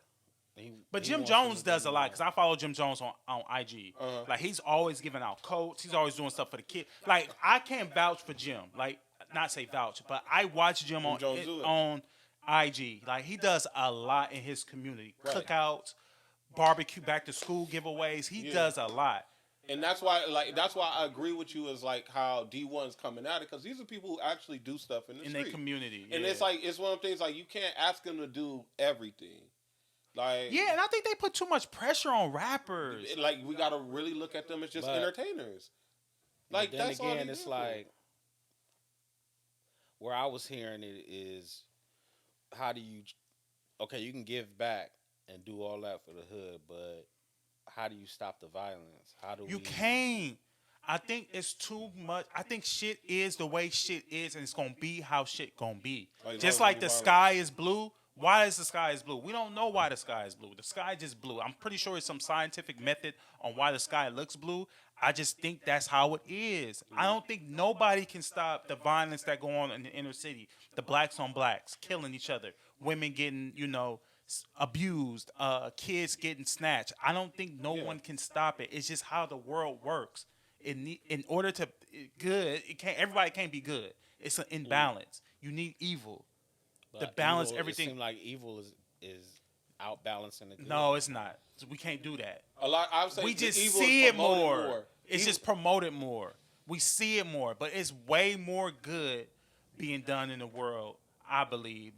But He Jim wants Jones to do does a more. lot because I follow Jim Jones on IG. Uh-huh. Like he's always giving out quotes. He's always doing stuff for the kid. Like I can't vouch for Jim. Like not say vouch, but I watch Jim on Jones do it. on IG. Like he does a lot in his community. Right. Cookouts, barbecue, back to school giveaways. He Yeah. does a lot. And that's why I agree with you is like how D1's coming at it because these are people who actually do stuff in the In their street. community. And yeah. it's like it's one of the things like you can't ask them to do everything. Like yeah, and I think they put too much pressure on rappers. like we gotta really look at them as just But- entertainers. But Like then that's all again, they it's do. like where I was hearing it is how do you you can give back and do all that for the hood, but how do you stop the violence? How do You we can't. I think it's too much. I think shit is the way shit is, and it's gonna be how shit gonna be. Like, Just no like the violence. sky is blue. Why is the sky is blue? We don't know why the sky is blue. The sky just blue. I'm pretty sure it's some scientific method on why the sky looks blue. I just think that's how it is. I don't think nobody can stop the violence that go on in the inner city. The blacks on blacks killing each other, women getting abused, kids getting snatched. I don't think no Yeah. one can stop it. It's just how the world works. In order to good, it can't. Everybody can't be good. It's an imbalance. You need evil. To But balance evil, everything. It seems like evil is outbalancing the good. No, it's not. So we can't do that. A lot. I would say We the just evil see is it promoted more. It's just promoted more. We see it more, but it's way more good being done in the world, I believe,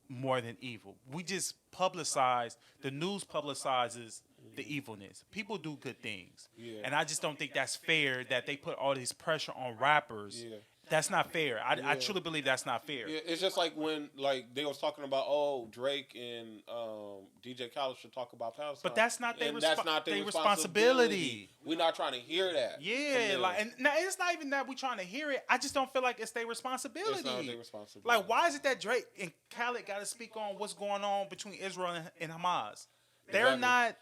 more than evil. We just publicize, the news publicizes the evilness. People do good things. Yeah. And I just don't think that's fair that they put all this pressure on rappers. Yeah. That's not fair. I Yeah. truly believe that's not fair. Yeah, it's just like when they was talking about Drake and DJ Khaled should talk about Palestine. But that's not their that's not their responsibility. We're not trying to hear that. from Yeah, them. like, and now it's not even that we trying to hear it. I just don't feel like it's their responsibility. It's not their responsibility. Like, why is it that Drake and Khaled got to speak on what's going on between Israel and Hamas? They're Exactly. not.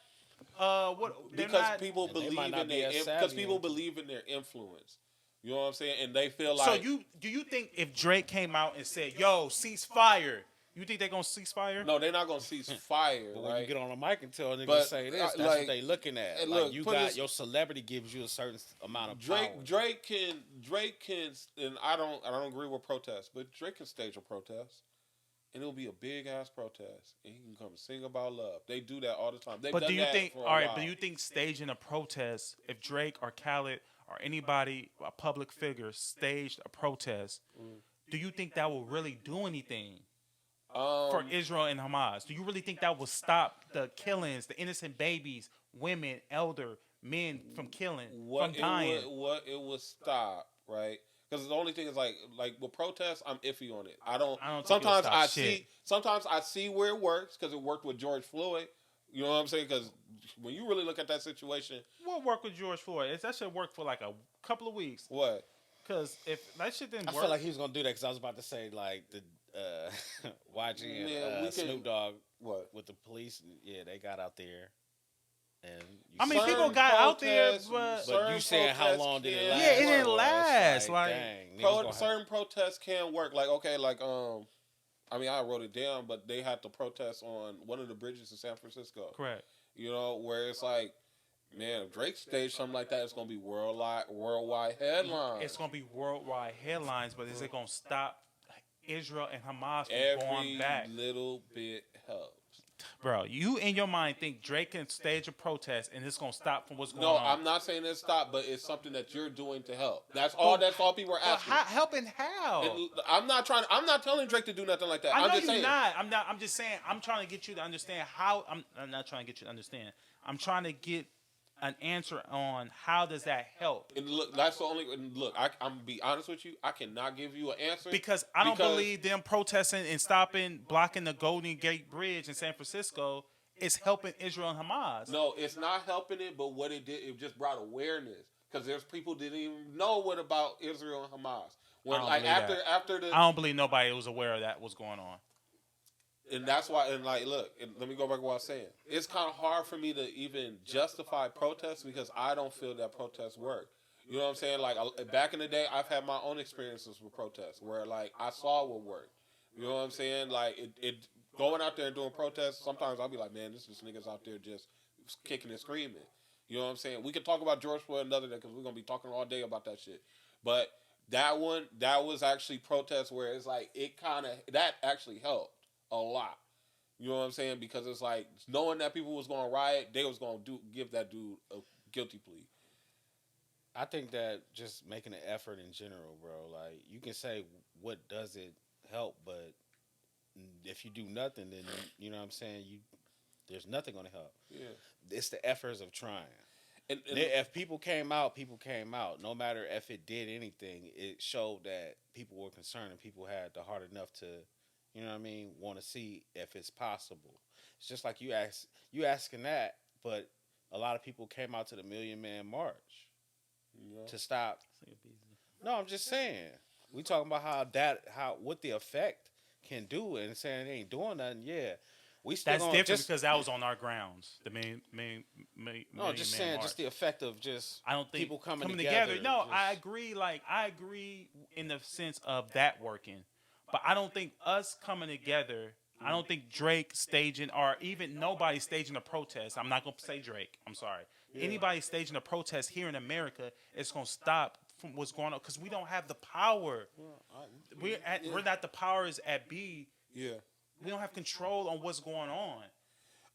They're because not, people And they believe might not in be their as because savvy. people believe in their influence. You know what I'm saying? And they feel like So do you think if Drake came out and said, "Yo, cease fire," you think they're gonna cease fire? no, they're not gonna cease fire. But when right? you get on the mic and tell a nigga But, to say this, that's like, what they looking at. and Like look, you put got this- your celebrity gives you a certain amount of power. Drake can, and I don't agree with protests, but Drake can stage a protest, and it'll be a big ass protest, and he can come and sing about love. They do that all the time. They've But done do you that think? for a All right, while. but do you think staging a protest, if Drake or Khaled or anybody, a public figure, staged a protest, do you think that will really do anything for Israel and Hamas? Do you really think that will stop the killings, the innocent babies, women, elder men from killing, from dying? What it would stop, right? Because the only thing is like with protests, I'm iffy on it. I don't think sometimes it'll stop I shit. see where it works because it worked with George Floyd. You know what I'm saying? Because when you really look at that situation, What worked with George Floyd? That should work for like a couple of weeks. what? Because if that shit didn't I work, feel like he was gonna do that because I was about to say like the YG and Yeah, we can- Snoop Dogg What? with the police. Yeah, they got out there, and you I mean, see- people got out there, protests- but But you saying how protests long did it can last? Yeah, it didn't bro? It's last, like- dang, niggas gonna have- Certain protests can work. Like okay, like I mean I wrote it down, but they had to protest on one of the bridges in San Francisco. correct. You know, where it's like, man, if Drake staged something like that, it's gonna be worldwide headlines. It's gonna be worldwide headlines, but is it gonna stop Israel and Hamas from Every going back? little bit helps. Bro, you in your mind think Drake can stage a protest and it's gonna stop from what's going No, on? I'm not saying it stop, but it's something that you're doing to help. That's all people are But asking. helping how? And I'm not telling Drake to do nothing like that. I know I'm just you're saying. not. I'm not. I'm just saying. I'm trying to get you to understand how. I'm not trying to get you to understand. I'm trying to get an answer on how does that help. And look, that's the only. And look, I'm gonna be honest with you. I cannot give you an answer Because I don't believe them protesting and blocking the Golden Gate Bridge in San Francisco is helping Israel and Hamas. No, it's not helping it. But what it did, it just brought awareness because there's people didn't even know what about Israel and Hamas. When I don't like believe after the I don't believe nobody was aware of that was going on. and that's why, and like, look, and let me go back to what I was saying. It's kind of hard for me to even justify protests because I don't feel that protests work. You know what I'm saying? Like, back in the day, I've had my own experiences with protests where, like, I saw what worked. You know what I'm saying? Like, it going out there and doing protests, sometimes I'll be like, man, this is niggas out there just kicking and screaming. You know what I'm saying? We could talk about George Floyd another day because we're going to be talking all day about that shit. But that was actually protests where it's like, that actually helped a lot. You know what I'm saying? Because it's like knowing that people was going to riot, they was going to give that dude a guilty plea. I think that just making an effort in general, bro. Like you can say what does it help, but if you do nothing, then you know what I'm saying. There's nothing going to help. Yeah. It's the efforts of trying. And If people came out, people came out. No matter if it did anything, it showed that people were concerned and people had the heart enough to, you know what I mean, want to see if it's possible. It's just like you asking that, but a lot of people came out to the Million Man March. to stop. No, I'm just saying. We talking about how what the effect can do, and saying it ain't doing nothing. Yeah, we still That's gonna different just because that was on our grounds. The main no, just saying, march. just the effect of just I don't think people coming together. No, just- I agree. Like I agree in the sense of that working, but I don't think us coming together. I don't think Drake staging or even nobody staging a protest. I'm not gonna say Drake. I'm sorry. Anybody staging a protest here in America is gonna stop from what's going on because we don't have the power. We're not the powers at B. Yeah. We don't have control on what's going on.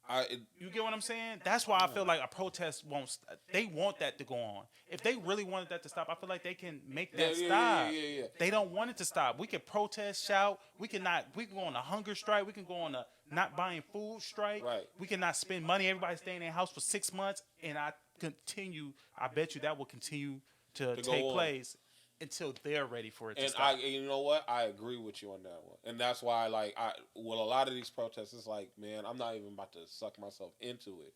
I You get what I'm saying? That's why I feel like a protest won't. They want that to go on. If they really wanted that to stop, I feel like they can make that stop. Yeah. They don't want it to stop. We can protest, shout. We can go on a hunger strike. We can go on a not buying food strike. Right. We cannot spend money. Everybody stay in their house for 6 months, and I bet you that will continue to go take on. place until they're ready for it to and stop. you know what? I agree with you on that one, and that's why with a lot of these protests, it's like, man, I'm not even about to suck myself into it.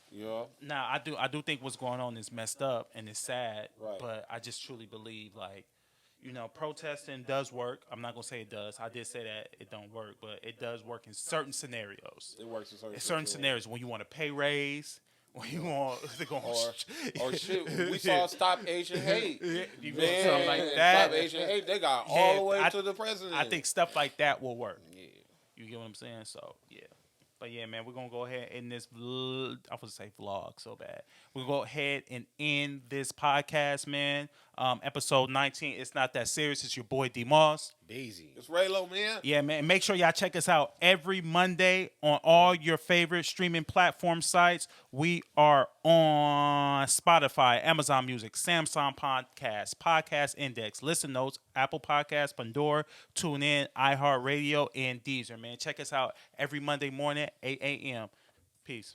You know? Now, I do think what's going on is messed up and it's sad, Right. but I just truly believe, like, protesting does work. I'm not gonna say it does. I did say that it don't work, but it does work in certain scenarios. It works in certain Scenarios when you want to pay raise, when you want to go or shit. We saw Stop Asian Hate. You Man, want something like that. Stop Asian Hate. They got all the way to the president. I think stuff like that will work. yeah. You get what I'm saying? So yeah. But yeah, man, we're gonna go ahead and this. I was gonna say vlog so bad. We're gonna go ahead and end this podcast, man. Episode 19. It's not that serious. It's your boy D.MOSS. BIZZIE. It's RAYLO, man. Yeah, man. Make sure y'all check us out every Monday on all your favorite streaming platform sites. We are on Spotify, Amazon Music, Samsung Podcast, Podcast Index, Listen Notes, Apple Podcasts, Pandora, TuneIn, iHeartRadio, and Deezer, man. Check us out every Monday morning, 8 a.m. Peace.